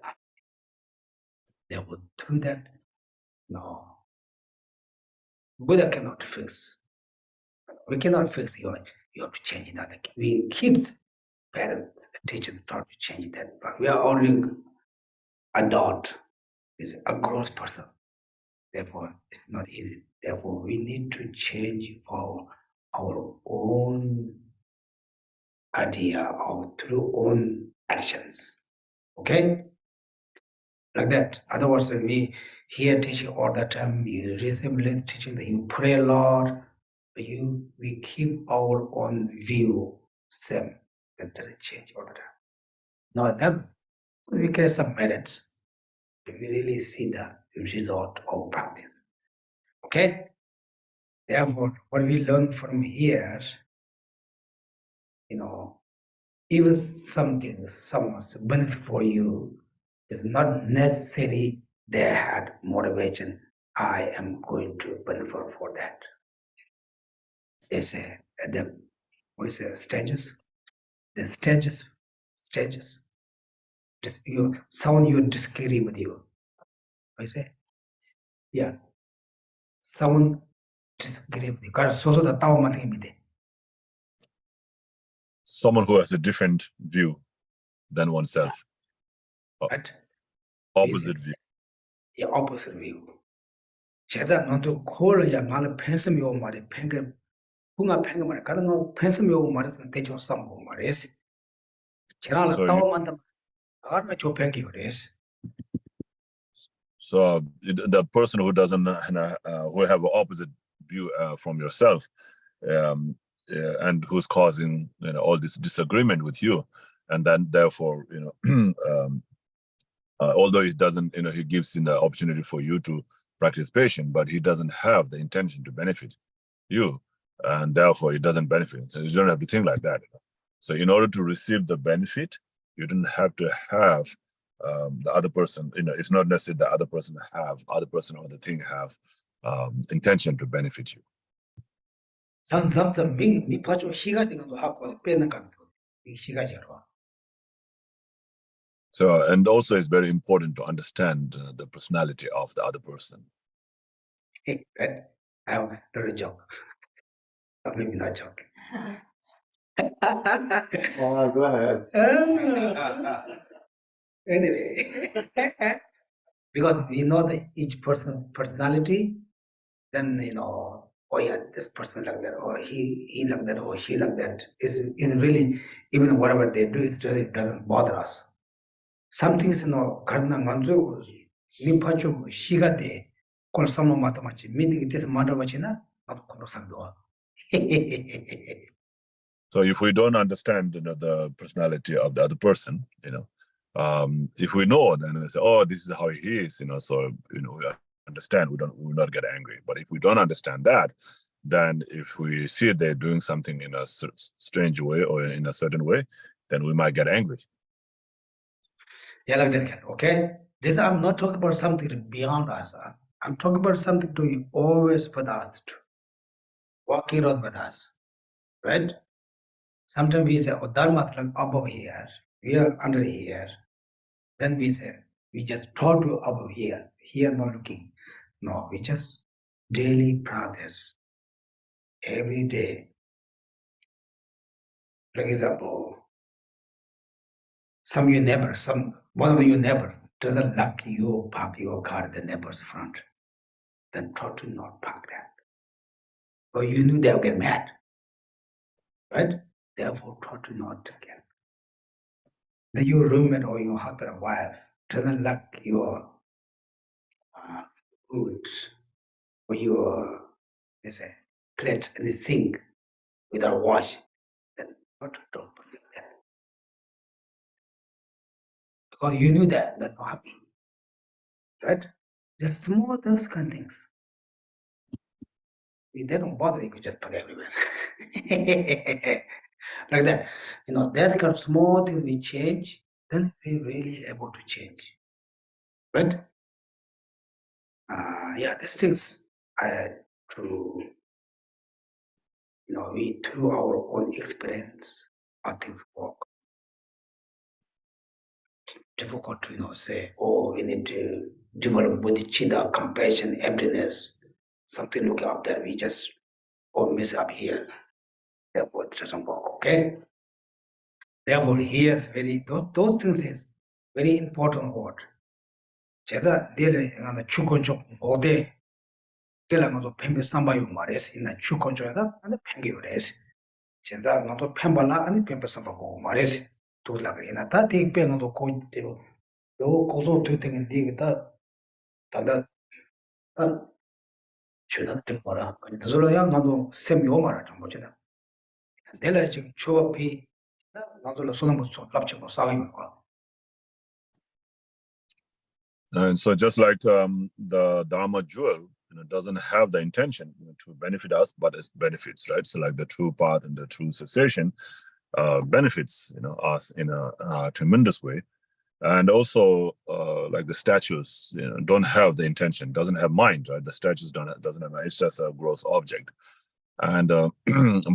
therefore, through that, no. Buddha cannot fix. We cannot fix you. You have to change that. We kids, parents, teachers try to change that, but we are only adult. Is a gross person. Therefore, it's not easy. Therefore, we need to change our own idea or through own actions. Okay? Like that. Otherwise, when we hear teaching all the time, you receive teaching that you pray a lot, we keep our own view same. That doesn't change all the time. Now then we get some merits. If we really see the result of practice. Okay? Therefore, what we learn from here, even someone's benefit for you is not necessary they had motivation. I am going to benefit for that. They say stages. The stages. Someone you disagree with you. I say, yeah. Someone disagree with you. Because so the Tao Mathi. Someone who has a different view than oneself. Right? Opposite view. Yeah, opposite view. 제가 너도 콜야 나는 펜스 묘 말이 펜게 bunga penga mara kada no 펜스 묘 말에서 대조 삼고 말이지. 제가 So, 따오만다 아마 저 펜기 그래서. So the person who doesn't, who have an opposite view from yourself, and who's causing all this disagreement with you, and then therefore although he doesn't, he gives the opportunity for you to practice patience, but he doesn't have the intention to benefit you, and therefore he doesn't benefit. So you don't have to think like that. So in order to receive the benefit, you don't have to have the other person, it's not necessary the other person or the thing have intention to benefit you. So, and also it's very important to understand the personality of the other person. I have a joke. Maybe not joke. Go ahead. Anyway, because we know that each person's personality, then oh yeah, this person like that, or he like that, or she like that. Is really, even whatever they do, it doesn't bother us. Some things karna nganzo mi pacho shiga de kon samo matamachi meaning it is matamachi not kono sagdo. So if we don't understand the personality of the other person, if we know, then we say, oh, this is how he is, so we understand, we will not get angry. But if we don't understand that, then if we see they're doing something in a strange way or in a certain way, then we might get angry. Yeah, like that. Okay, this I'm not talking about something beyond us. I'm talking about something to be always with us, walking around with us, right? Sometimes we say, oh, Dharma is above here, we are under here. Then we say, we just thought to above here not looking. No, we just daily practice every day. For example, one of your neighbors doesn't like you park your car at the neighbor's front. Then try to not park that. Or you knew they'll get mad. Right? Therefore, try to not get. Then your roommate or your husband or wife doesn't like your food or your plate in the sink without wash. Then don't forget that. Because you knew that not happy. Right? Just small those kind of things. If they don't bother, you can just put everywhere. Like that. That kind of small things we change, then we're really able to change. Right? Yeah, these things through through our own experience, how things work. Difficult to say, oh, we need to develop bodhicitta, compassion, emptiness. something looking up there. We just all miss up here. Therefore, it doesn't work. Okay. Therefore, here is those things is very important word. 제가 내일 나 축건쪽 어디 때라고도 펜베 삼바요 말했어. 이나 축건쪽에다 안에 펜기요래서. 진짜 나도 펜발라 아니 펜베 삼바고 말했어. 돌라가 이나 다 땡pen도 고대로 요 고소 되는 데가 다다 다 주다 때 뭐라. 그래서야 나도 셈요 말을 좀 보잖아. 내가 지금 추억이 나도 손을 못 잡지 못 싸우는 거. And so just like the Dharma jewel, doesn't have the intention to benefit us, but it benefits, right? So like the true path and the true cessation benefits, us in a tremendous way. And also like the statues, don't have the intention, doesn't have mind, right? The statues doesn't have mind, it's just a gross object. And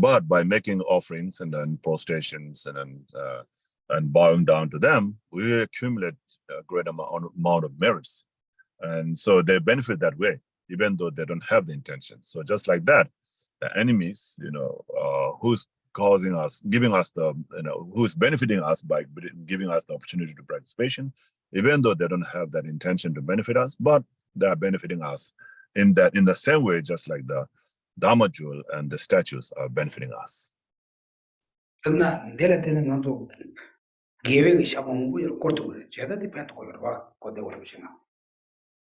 but by making offerings and then prostrations and bowing down to them, we accumulate a great amount of merits. And so they benefit that way, even though they don't have the intention. So just like that, the enemies, who's causing us, giving us the, who's benefiting us by giving us the opportunity to participation, even though they don't have that intention to benefit us, but they are benefiting us in the same way, just like the Dharma jewel and the statues are benefiting us.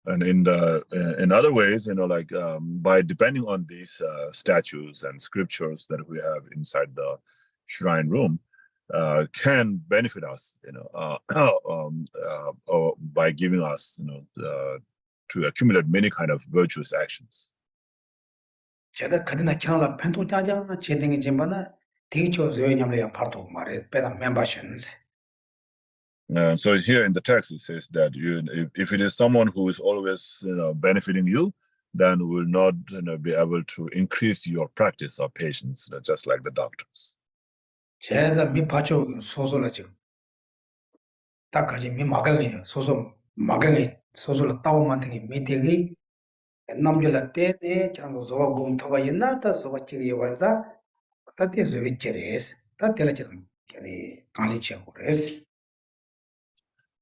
And in other ways, like by depending on these statues and scriptures that we have inside the shrine room, can benefit us, or by giving us, to accumulate many kind of virtuous actions. So here in the text it says that if it is someone who is always benefiting you, then will not be able to increase your practice of patience, just like the doctors.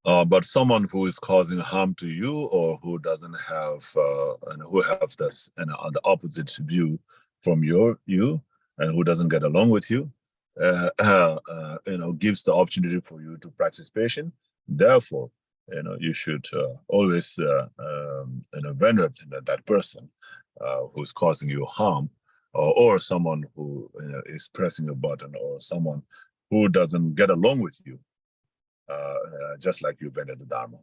But someone who is causing harm to you, or who doesn't have, who have this, the opposite view from you, and who doesn't get along with you, gives the opportunity for you to practice patience. Therefore, you should always, venerate that person who's causing you harm, or someone who is pressing a button, or someone who doesn't get along with you. Just like you venerate the Dharma.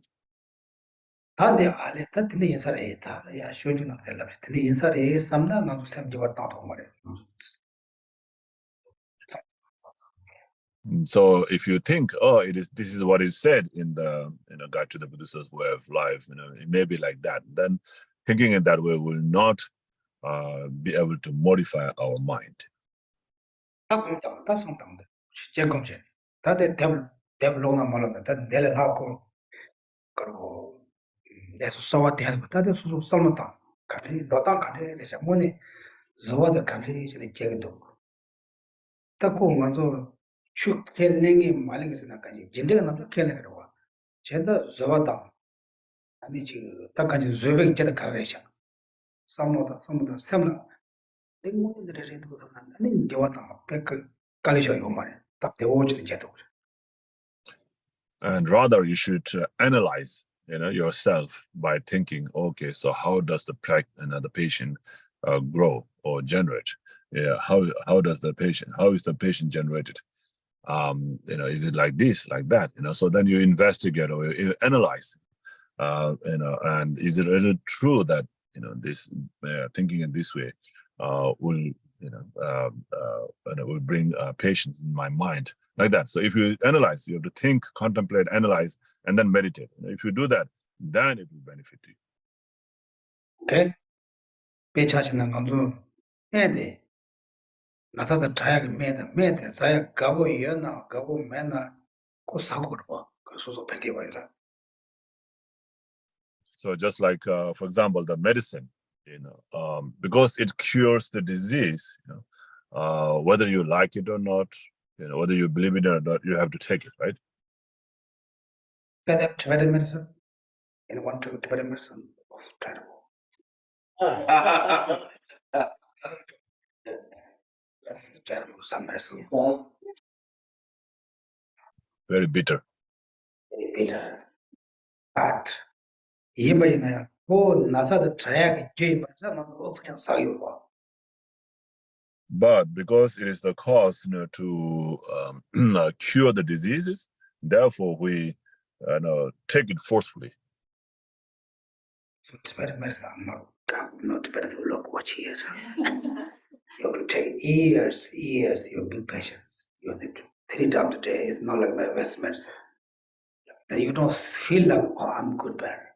So if you think, this is what is said in the Guide to the Buddhist Way of Life, it may be like that, then thinking in that way will not be able to modify our mind. And rather, you should analyze, yourself by thinking, okay, so how does the patient grow or generate? Yeah, how is the patient generated? Is it like this, like that? So then you investigate or you analyze, and is it really true that this thinking in this way will will bring patience in my mind, like that. So if you analyze, you have to think, contemplate, analyze, and then meditate. If you do that, then it will benefit you. Okay. So just like, for example, the medicine, because it cures the disease. Whether you like it or not, whether you believe in it or not, you have to take it, right? Because of Tibetan medicine, anyone to Tibetan medicine was terrible. That's terrible. Some medicine Very bitter. very bitter. But even nasa the triag Gyume, But because it is the cause, to cure the diseases, therefore we take it forcefully. So Tibetan medicine, not Tibetan look, watch here. You will take years, you'll be patient. You need to 3 times a day. It's not like my West medicine. Then you don't feel like, oh, I'm good better.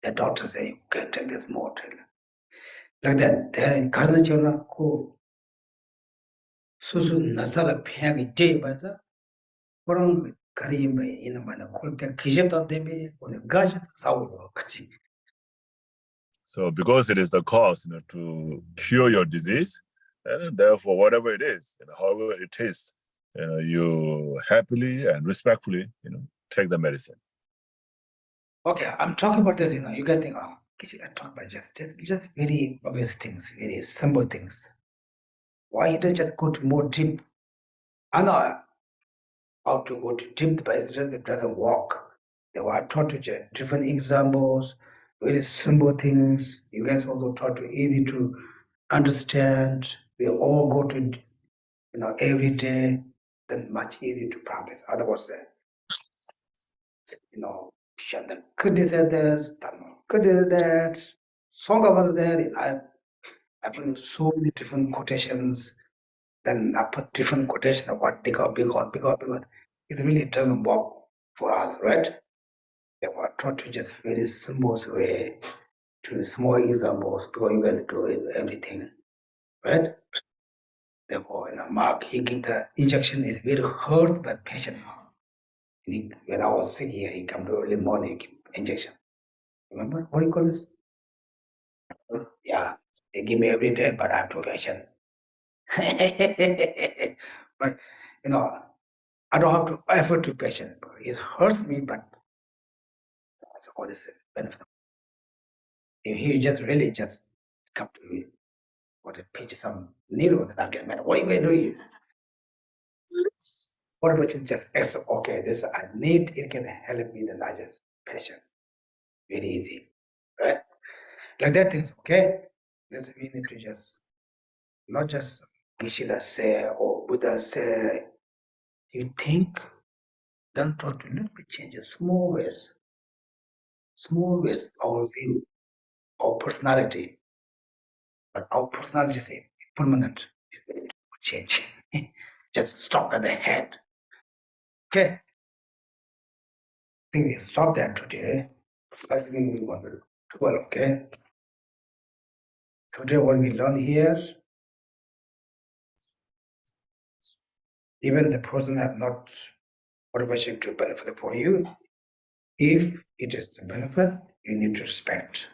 The doctor say, okay, take this more. Like that. Then karna chona ko susu nasala phang jay baza korang karim ba ina mana kol te kijep ta deme on gaj sawo kachi. So because it is the cause, to cure your disease, and therefore whatever it is, however it tastes, you happily and respectfully, take the medicine. Okay, I'm talking about this, you can think, oh, I talk about just very obvious things, very simple things. Why you don't just go to more deep? I know how to go to deep, but it doesn't work. They were taught to just different examples, very simple things. You guys also taught to easy to understand. We all go to, every day, then much easier to practice. Otherwise, Shanda could is there, could is there, Song was there. I put so many different quotations. Then I put different quotation of what because. It really doesn't work for us, right? They were taught to just very simple way to small examples because you guys do everything, right? Therefore, Mark, he give the injection is very hurt by patient. When I was sick here, he come to early morning, give injection. Remember what do you call this? Yeah, they give me every day, but I have to patient. But I don't have to effort to patient. It hurts me, but that's all this benefit. If he just really just come to me, or to pitch some needle, then I'll get mad. What are you doing? What about just extra? Okay, this I need. It can help me. Then I just patient. Very easy, right? Like that is okay. That's we need to just not just Geshe say or Buddha say. You think, then try to little bit change small ways, our view, our personality. But our personality is permanent. It will change. Just stop at the head. Okay. I think we stop that today. Let's move on to 12. Okay. Today, what we learn here, even the person have not motivation to benefit for you. If it is the benefit, you need to respect.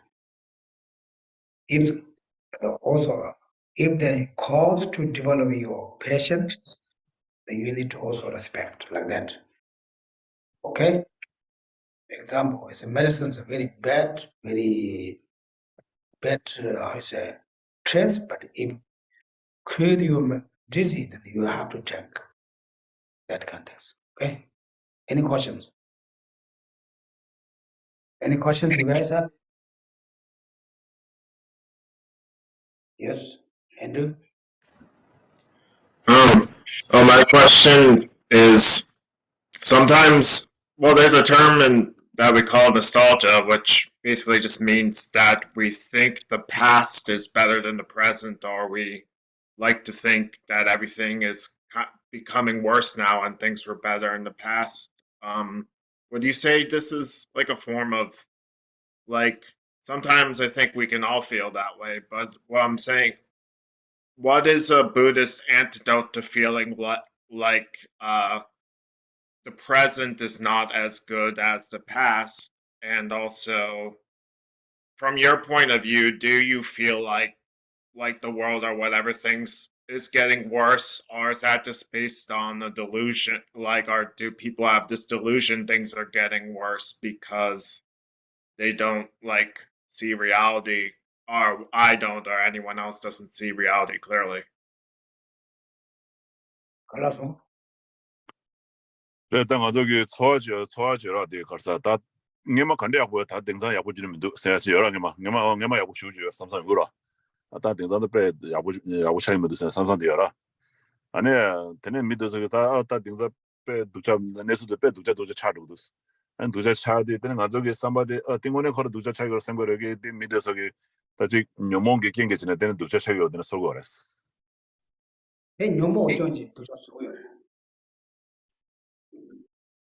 If also, if the cause to develop your patience, then you need to also respect like that. Okay? Example is medicines are very bad, how you say, trace, but if create your disease, then you have to take that context. Okay? Any questions? Any questions you guys have? Yes, Andrew? My question is sometimes, well, there's a term that we call nostalgia, which basically just means that we think the past is better than the present, or we like to think that everything is becoming worse now and things were better in the past. Would you say this is like a form of, like, sometimes I think we can all feel that way, but what I'm saying, what is a Buddhist antidote to feeling like the present is not as good as the past, and also from your point of view, do you feel like the world or whatever things is getting worse, or is that just based on a delusion? Like, or do people have this delusion things are getting worse because they don't like see reality, or I don't, or anyone else doesn't see reality clearly? 갈라서 일단 저기 소화제라 돼 가서 다 녜마 간대하고 다 등산 야구 주는 세야시 여러 개만 녜마 야구 쇼주 삼삼 거라 다 등산도 빼 야구 차이면도 삼삼 되어라 아니 되는 믿어서 다 등산 빼 두자 내수도 빼 두자 차도도 한 두자 차도 되는 가족이 삼바데 띵원에 걸어 두자 차이가 생거르게 믿어서 다지 녀몽게 깽게 지내 되는 두자 차이가 어디나 쏘고 그랬어 에 뇨모 어쩐지 또 줬어요.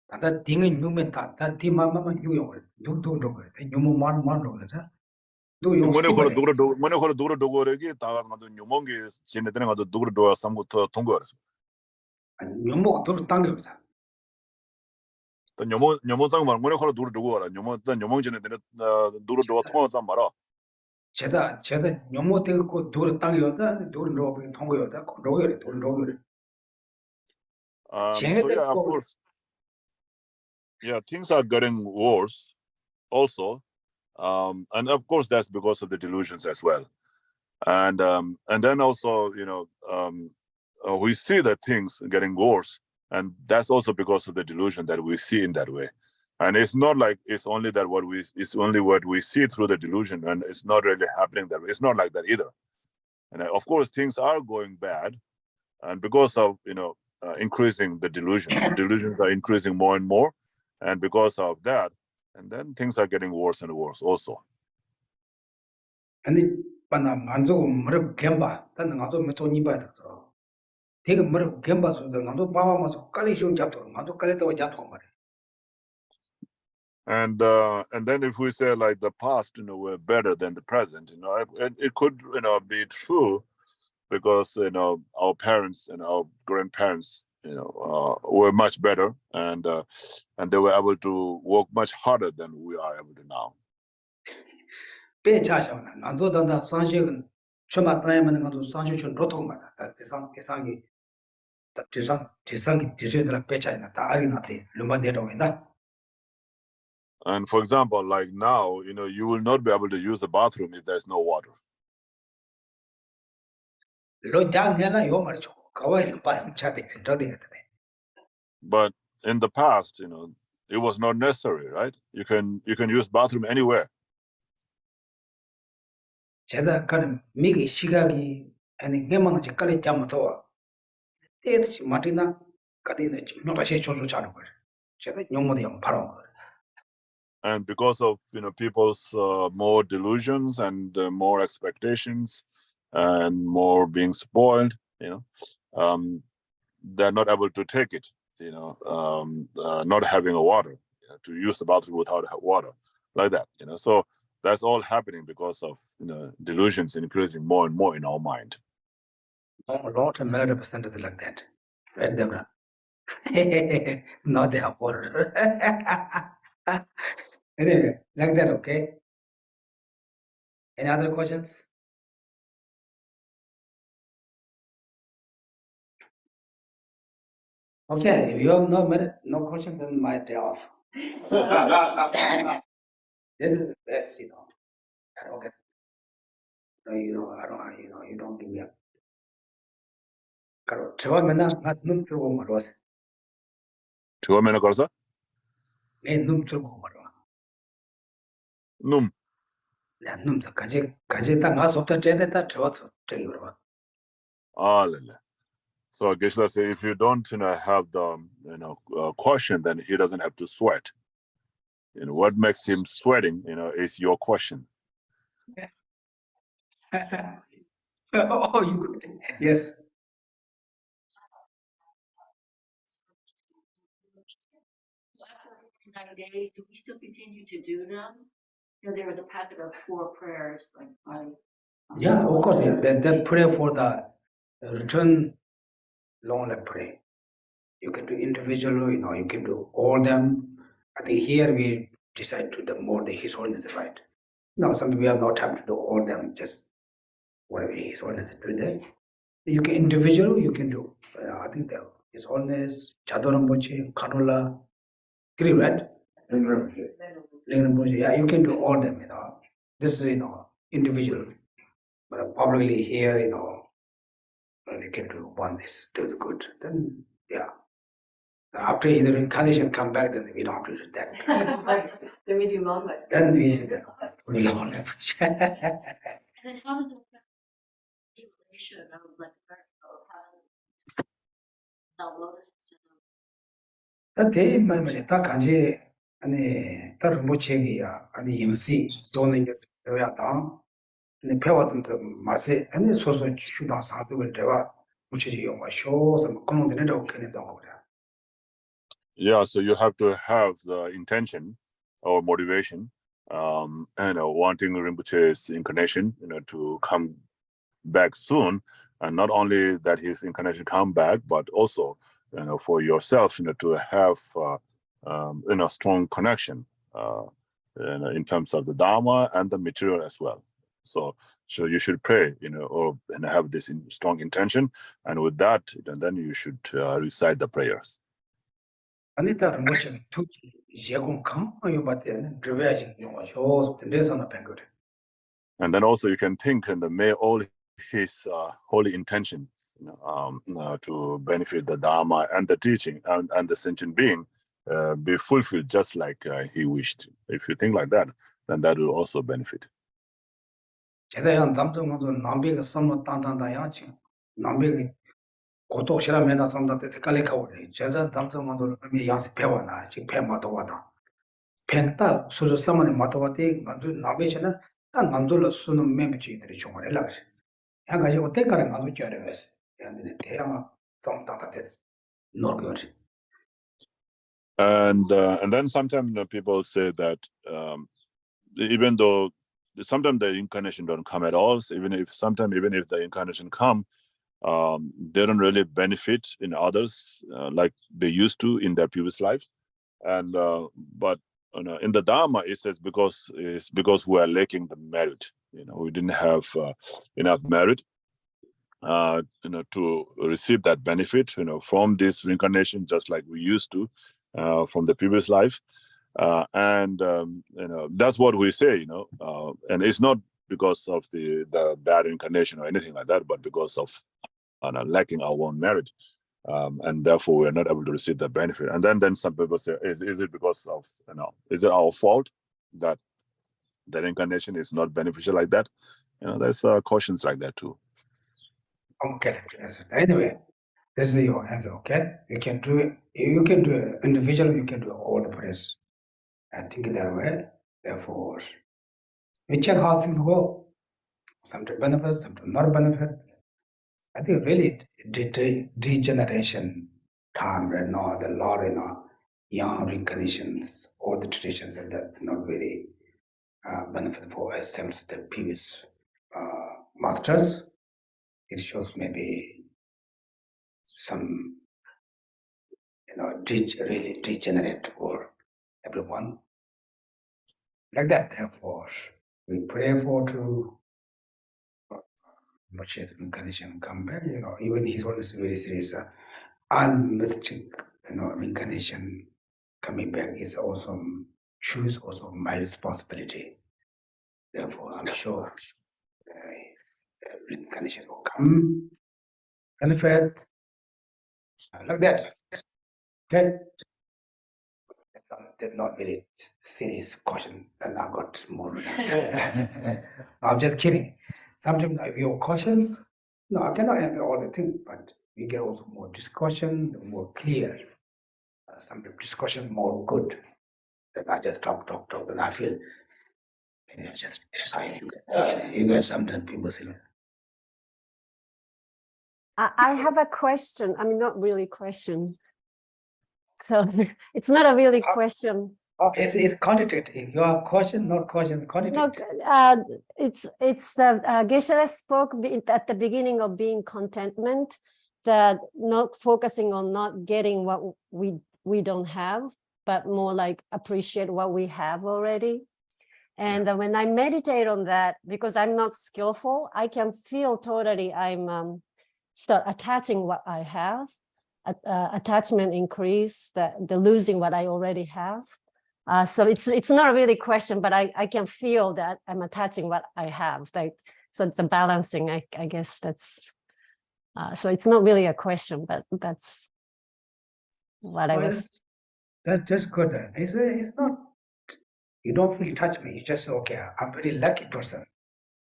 다다 딩은 뇨면 다 디마마만 유용을 누구도 그래. 뇨모 만만로 그래서 누용 뭐네 걸어 시발에 누구로 도고르기 다 가도 녀몽게 지내 되는 가도 누구로 도와 삼부터 통과했어 뇨모가 또 당겨서 녀모상 말 뭐네 걸어 누구 알아 녀몽 전에 되는 누구 도와 통화 말아 제다 뇨모 되고 도로 당겨서 도로 로비 통고요다 로요래 도로 로요래 so yeah of course yeah things are getting worse also and of course that's because of the delusions as well and then also we see that things getting worse and that's also because of the delusion that we see in that way and it's not like it's only what we see through the delusion and it's not really happening that way. It's not like that either and of course things are going bad and because of increasing the delusions are increasing more and more and because of that and then things are getting worse and worse also 근데 반나 만족 머럽 gemba 단 나도 메토니 봐서 되게 머럽 gemba 소들 나도 봐와서 깔리 쇼 잡도 나도 깔리도 잡도 말이야. and then if we say like the past were better than the present it could be true because our parents and our grandparents were much better and they were able to work much harder than we are able to now 배차셔나 나도 단다 상식은 처마 따야만 가도 상식은 로통 말이야. 대상이 대상이 뒤져들어 배차이나 다 알긴 하대. lumba 내려오다. and for example like now you will not be able to use the bathroom if there's no water 로장내가 요 말이죠. 가와에 빠짐 차대 저대. but in the past it was not necessary right you can use bathroom anywhere 제가 간 미기 시각이 아니 게만지 깔리 잠도 때듯이 마티나 가디네 노라시 초조 차는 거야. 제가 용모도 영 바로 and because of people's more delusions and more expectations and more being spoiled they're not able to take it not having a water to use the bathroom without water like that so that's all happening because of delusions increasing more and more in our mind long-term represented like that. Right, Deborah? Not their water. Anyway, like that, okay? Any other questions? Okay, if you have no question, then my day off. This is the best, I don't get, you don't give me up. 저와 맨날 눈 들고 말았어. 처음에는 그래서 내눈 들고 말아. 놈 야, 눈서 가지 딱 가서 없다 쟤다 저왔어. 저기 그러봐. So I guess let's say if you don't have the question, then he doesn't have to sweat. What makes him sweating is your question. Oh, you could. Yes. After 9 days, do we still continue to do them? There was a packet of 4 prayers, like Yeah, of course. Yeah. Then pray for the return long pray. You can do individually, you can do all them. I think here we decide to the more the His Holiness right. No, sometimes we have no time to do all them. Just whatever His Holiness today. You can individual, you can do. I think that His Holiness, Chado Rinpoche, Kurukulla, right? Yeah, you can do all them. This is individual, but publicly here, you can do one. This does good. Then yeah. After his reincarnation come back, then we don't have to do that. Then we do Lama. Then we do that. We don't have And then how does it affect the relation of like the lotus system? that day, my ta kanji, and ta Rinpoche and MC, don't get the way down. And the power to the Masi, and it's also shoot out how to go to which is your shows and Kong the Nettle can go there. Yeah, so you have to have the intention or motivation, and wanting Rinpoche's incarnation, to come back soon, and not only that his incarnation come back, but also, for yourself, to have, strong connection, in terms of the Dharma and the material as well. So you should pray, and have this strong intention, and with that, then you should recite the prayers. Anita Rinpoche took Jagon Kang, but then Drivage, shows the lesson of Penguin. And then also you can think and may all his holy intentions, to benefit the Dharma and the teaching and the sentient being be fulfilled just like he wished. If you think like that, then that will also benefit. 제대한 담정도 남비가 섬로 단단다야지. 남비가 고토 싫어면은 섬한테 깔리카고 제자 담정도 미 양식 배워나 지금 배마도 와다. 펜타 수저 섬만에 마도와데 간주 남비잖아. 딱 남돌로 수는 멤버지들이 중원에 라지. 야 가지고 때까지 가서 줘야겠어. 야네 대양 섬다다 됐어. 노르거지. And then sometimes people say that even though sometimes the incarnation don't come at all, so even if the incarnation come, they don't really benefit in others like they used to in their previous life. And but in the Dharma it says because we are lacking the merit. We didn't have enough merit to receive that benefit from this reincarnation, just like we used to from the previous life. And that's what we say, and it's not because of the bad incarnation or anything like that, but because of lacking our own merit, and therefore we are not able to receive the benefit. And then some people say, is it because of is it our fault that the incarnation is not beneficial like that? There's cautions like that too. Okay, anyway, this is your answer. Okay, you can do it. You can do it individually. You can do all the prayers. I think that way. Therefore, we check how things go. Sometimes benefit, sometimes not benefit. I think really degeneration time right now, the law young reincarnations, all the traditions are that not very benefit for ourselves, the previous masters. It shows maybe some really degenerate for everyone. Like that, therefore, we pray for to much reincarnation come back, even His Holiness very serious unmystic, reincarnation coming back is also choose also my responsibility. Therefore, I'm sure reincarnation will come, benefit, like that. Okay. That's not very serious question, and I got more. I'm just kidding. Sometimes if you caution, no, I cannot answer all the things, but we get also more discussion, more clear. Sometimes discussion more good than I just talk, and I feel maybe I just you guys sometimes people say. I have a question. I mean, not really question. So it's not a really question. Oh, it's quantitative. Your question, not question, quantitative. No, it's the Geshe spoke at the beginning of being contentment, that not focusing on not getting what we don't have, but more like appreciate what we have already. And when I meditate on that, because I'm not skillful, I can feel totally I'm start attaching what I have, attachment increase, the losing what I already have. So it's not really a question, but I can feel that I'm attaching what I have. Like, so it's a balancing, I guess that's, so it's not really a question, but that's what I was. That's good. It's not, you don't really touch me. You just say, okay, I'm a very lucky person.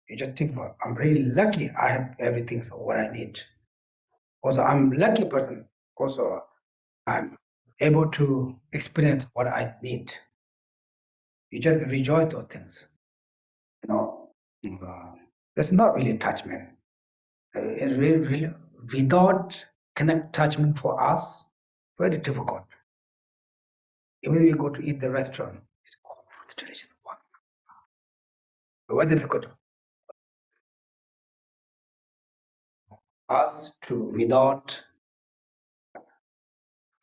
You just think, well, I'm really lucky I have everything, so what I need. Also, I'm a lucky person. Also, I'm able to experience what I need. You just rejoice those things. You know, that's not really attachment. Really, without attachment for us, very difficult. Even we go to eat the restaurant, it's it's delicious. What is good? Us to without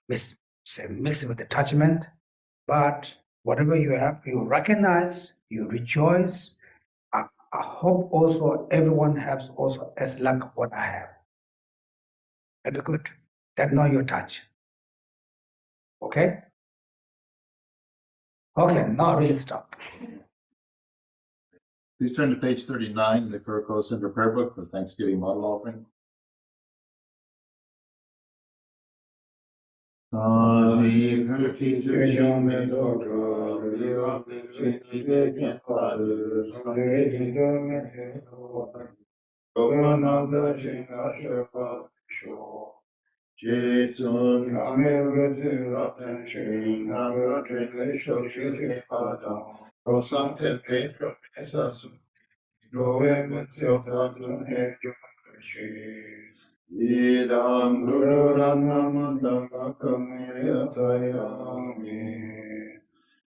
mix with attachment, but whatever you have, you recognize, you rejoice. I hope also everyone has also as luck what I have. That'd be good. That's not your touch. Okay? Okay, now really stop. Please turn to page 39 in the Kurukulla Center prayer book for Thanksgiving model offering.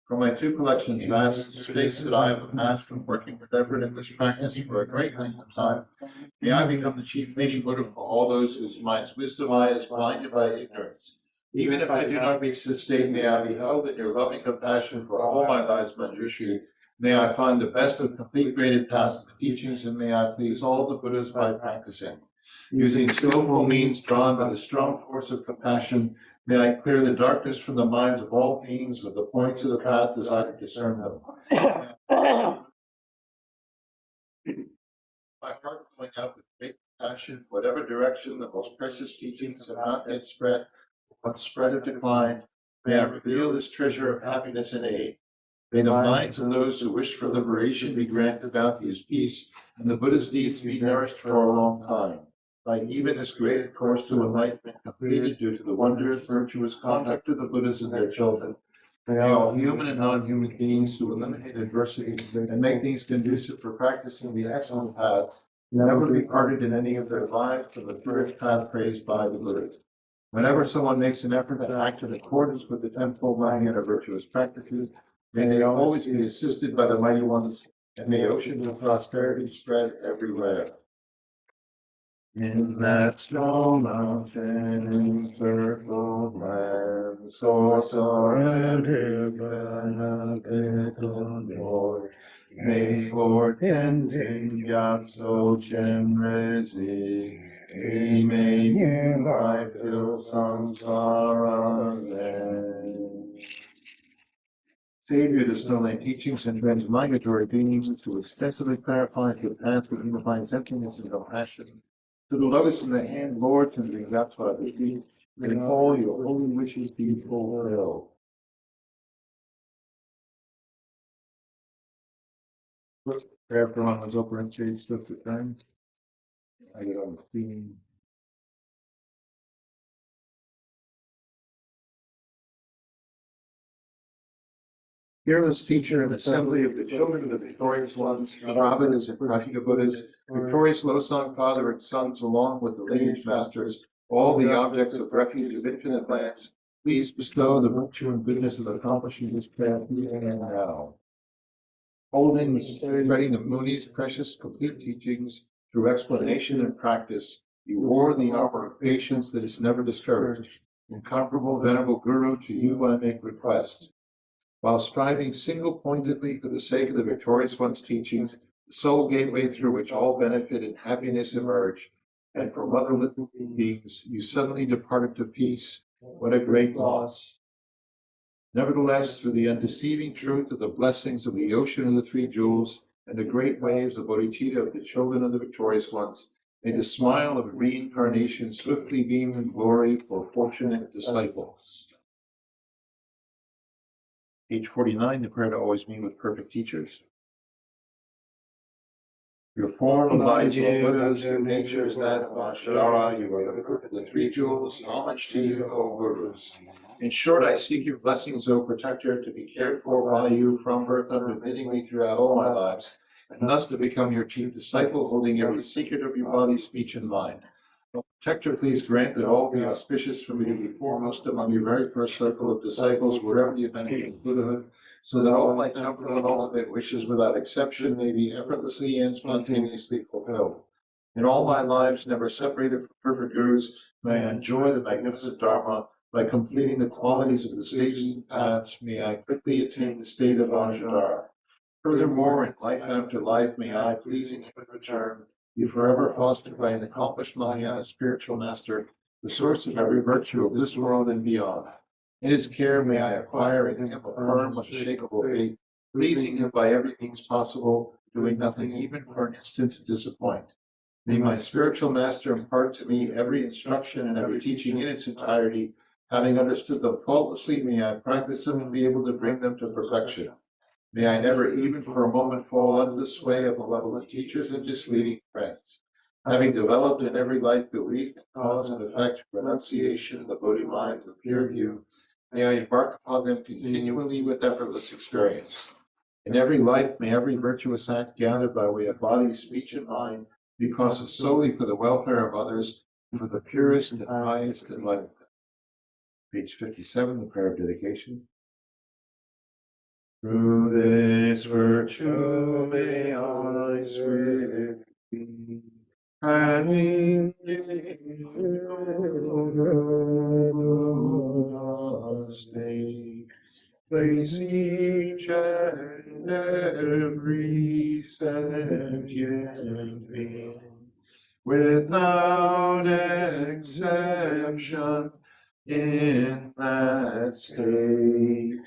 From my two collections, vast space that I have amassed from working with effort in this practice for a great length of time, may I become the chief leading Buddha for all those whose minds' wisdom eye is blinded by ignorance. Even if I do not reach this state, may I be held in your loving compassion for all my life's Manjushri. May I find the best of complete graded paths and teachings, and may I please all the Buddhas by practicing. Using skillful means drawn by the strong force of compassion, may I clear the darkness from the minds of all beings with the points of the path as I discern them. My heart going out with great passion, whatever direction the most precious teachings have not yet spread, once spread or declined, may I reveal this treasure of happiness and aid. May the minds of those who wish for liberation be granted bounteous peace, and the Buddha's deeds be nourished for a long time. By even this graded course to enlightenment completed due to the wondrous, virtuous conduct of the Buddhas and their children, may all human and non-human beings who eliminate adversity and make things conducive for practicing the excellent path never be parted in any of their lives from the purest path praised by the Buddhas. Whenever someone makes an effort to act in accordance with the tenfold mind and virtuous practices, may they always be assisted by the mighty ones, and may oceans of prosperity spread everywhere. In that snow mountain encircled land, sorcerer and boy, may Lord Tenzin Gyatso Chenrezi, he may nearby fill samsara land. Savior, the Snowland teachings and transmigratory beings to extensively clarify the path of unifying emptiness and compassion. To the lotus in the hand, Lord, and the Gyatso Rinpoche, may all your holy wishes be fulfilled. Prayer for Lama Zopa Rinpoche, Sister Friends. I get on the theme. Fearless teacher and assembly of the children of the victorious ones, Shravas and Pratika Buddhas, victorious Losang father and sons, along with the lineage masters, all the objects of refuge of infinite lands, please bestow the virtue and goodness of accomplishing this path here and now. Holding and spreading the Muni's precious complete teachings through explanation and practice, you wore the armor of patience that is never discouraged. Incomparable venerable Guru, to you I make request. while striving single-pointedly for the sake of the victorious one's teachings, the sole gateway through which all benefit and happiness emerge. And from other living beings, you suddenly departed to peace. What a great loss! Nevertheless, through the undeceiving truth of the blessings of the ocean of the three jewels and the great waves of bodhicitta of the children of the victorious ones, may the smile of reincarnation swiftly beam in glory for fortunate disciples. Page 49, the prayer to always meet with perfect teachers. Your form embodies all Buddhas, your nature is that of Vajradhara, you are the fruit of the three jewels, homage to you, O Gurus. In short, I seek your blessings, O Protector, to be cared for by you from birth unremittingly throughout all my lives, and thus to become your chief disciple, holding every secret of your body, speech, and mind. O Protector, please grant that all be auspicious for me to be foremost among your very first circle of disciples, wherever you benefit Buddhahood, so that all my temporal and ultimate wishes without exception may be effortlessly and spontaneously fulfilled. In all my lives, never separated from perfect gurus, may I enjoy the magnificent Dharma. By completing the qualities of the stages and paths, may I quickly attain the state of Vajradhara. Furthermore, in life after life, may I, pleasing in return, be forever fostered by an accomplished Mahayana spiritual master, the source of every virtue of this world and beyond. In his care, may I acquire in him a firm, unshakable faith, pleasing him by every means possible, doing nothing even for an instant to disappoint. May my spiritual master impart to me every instruction and every teaching in its entirety. Having understood them faultlessly, may I practice them and be able to bring them to perfection. May I never even for a moment fall under the sway of malevolent teachers and misleading friends. Having developed in every life belief in cause and effect, renunciation, the Bodhi mind with pure view, may I embark upon them continually with effortless experience. In every life, may every virtuous act gathered by way of body, speech, and mind be processed solely for the welfare of others and for the purest and highest enlightenment. Page 57, the prayer of dedication. Through this virtue may I swiftly, having Buddha's state, place each and every sentient being, without exception, in that state.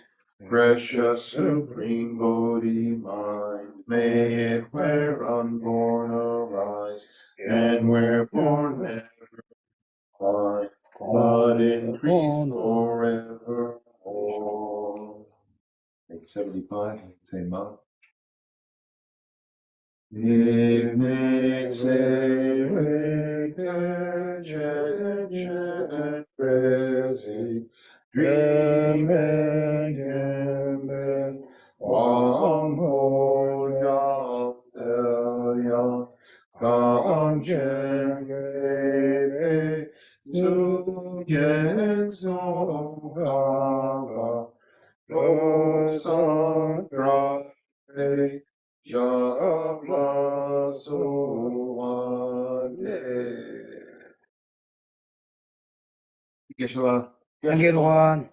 Precious Supreme Bodhi mind, may it where unborn arise, and where born never find, but increase forevermore. Page 75, same month. Ignites and presi, dream and Wang Ho Yang Yang Gang Chen Wei Zu Yen Song Hava Lo San Pra Yabla Soane. Geshe-la. Thank you, everyone.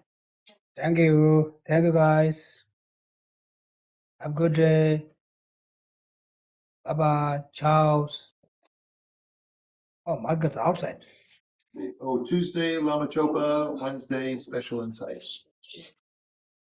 Thank you. Thank you, guys. Have a good day. Bye-bye. Ciao. Oh, Margaret's outside. Oh, Tuesday, Lama Zopa, Wednesday, special insights.